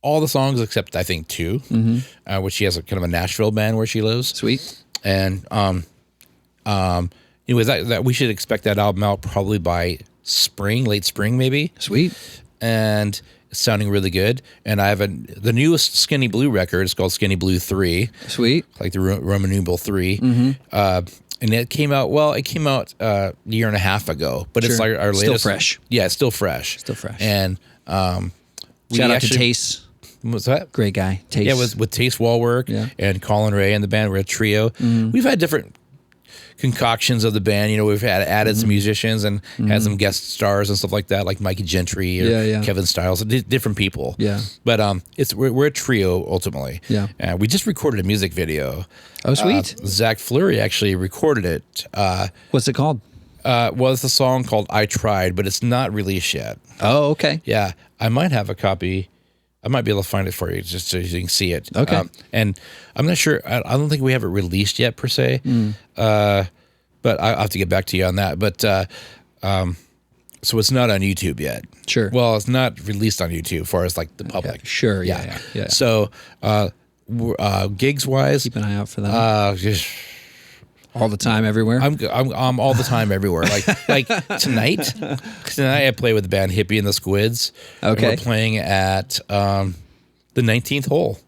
all the songs except I think 2, which she has a kind of a Nashville band where she lives. Sweet. And anyways, that we should expect that album out probably by spring, late spring maybe. Sweet. And it's sounding really good. And I have the newest Skinny Blue record. It's called Skinny Blue 3. Sweet. Like the Roman numeral 3. And it came out a year and a half ago. But it's like our latest. Still fresh. Yeah, it's still fresh. Still fresh. And shout out to Tace. What's that? Great guy. Tace. Yeah, with Tace Wallwork and Colin Ray and the band. We're a trio. We've had different concoctions of the band. You know, we've added some musicians and had some guest stars and stuff like that, like Mikey Gentry or Kevin Stiles, different people. Yeah. But we're a trio ultimately. Yeah. We just recorded a music video. Oh, sweet. Zach Fleury actually recorded it. What's it called? Well, it's a song called "I Tried," but it's not released yet. Oh, okay. Yeah, I might have a copy. I might be able to find it for you just so you can see it. Okay. And I'm not sure. I don't think we have it released yet per se. But I'll have to get back to you on that. But so it's not on YouTube yet. Sure. Well, it's not released on YouTube as far as like the public. Yeah, sure. Yeah. So gigs wise, keep an eye out for that. All the time, everywhere. I'm all the time, everywhere. Like tonight I play with the band Hippie and the Squids. Okay. And we're playing at the 19th hole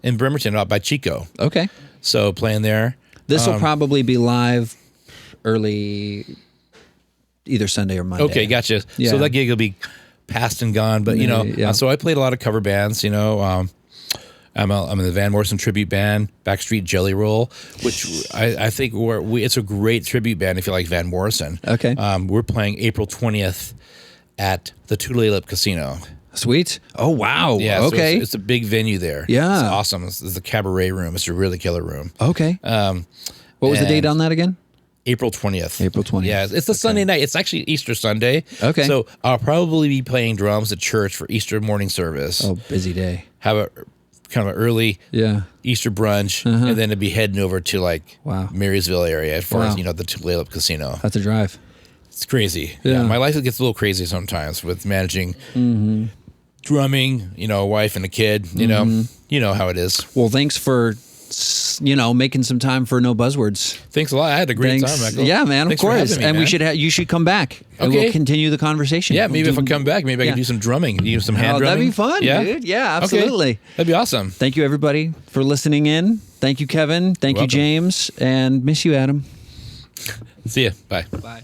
in Bremerton, out by Chico. Okay. So playing there. This will probably be live early, either Sunday or Monday. Okay, gotcha. Yeah. So that gig will be past and gone, but so I played a lot of cover bands. You know. I'm in the Van Morrison tribute band, Backstreet Jelly Roll, which I think it's a great tribute band if you like Van Morrison. Okay. We're playing April 20th at the Tulalip Casino. Sweet. Oh, wow. Yeah. Okay. So it's a big venue there. Yeah. It's awesome. It's a cabaret room. It's a really killer room. Okay. What was the date on that again? April 20th. April 20th. Yeah, it's a Sunday night. It's actually Easter Sunday. Okay. So I'll probably be playing drums at church for Easter morning service. Oh, busy day. Have a kind of an early Easter brunch, and then it'd be heading over to like Marysville area as far as the Tulalip Casino. That's a drive. It's crazy. Yeah. My life gets a little crazy sometimes with managing drumming, a wife and a kid. You know how it is. Well, thanks for making some time for No Buzzwords. Thanks a lot. I had a great time, Michael. Yeah, man, Thanks of course. for having me, and you should come back. Okay. And we'll continue the conversation. Yeah, maybe if I come back, maybe I can do some drumming. Do some hand drumming. That'd be fun, dude. Yeah, absolutely. Okay. That'd be awesome. Thank you, everybody, for listening in. Thank you, Kevin. Thank you, James. And miss you, Adam. See ya. Bye. Bye.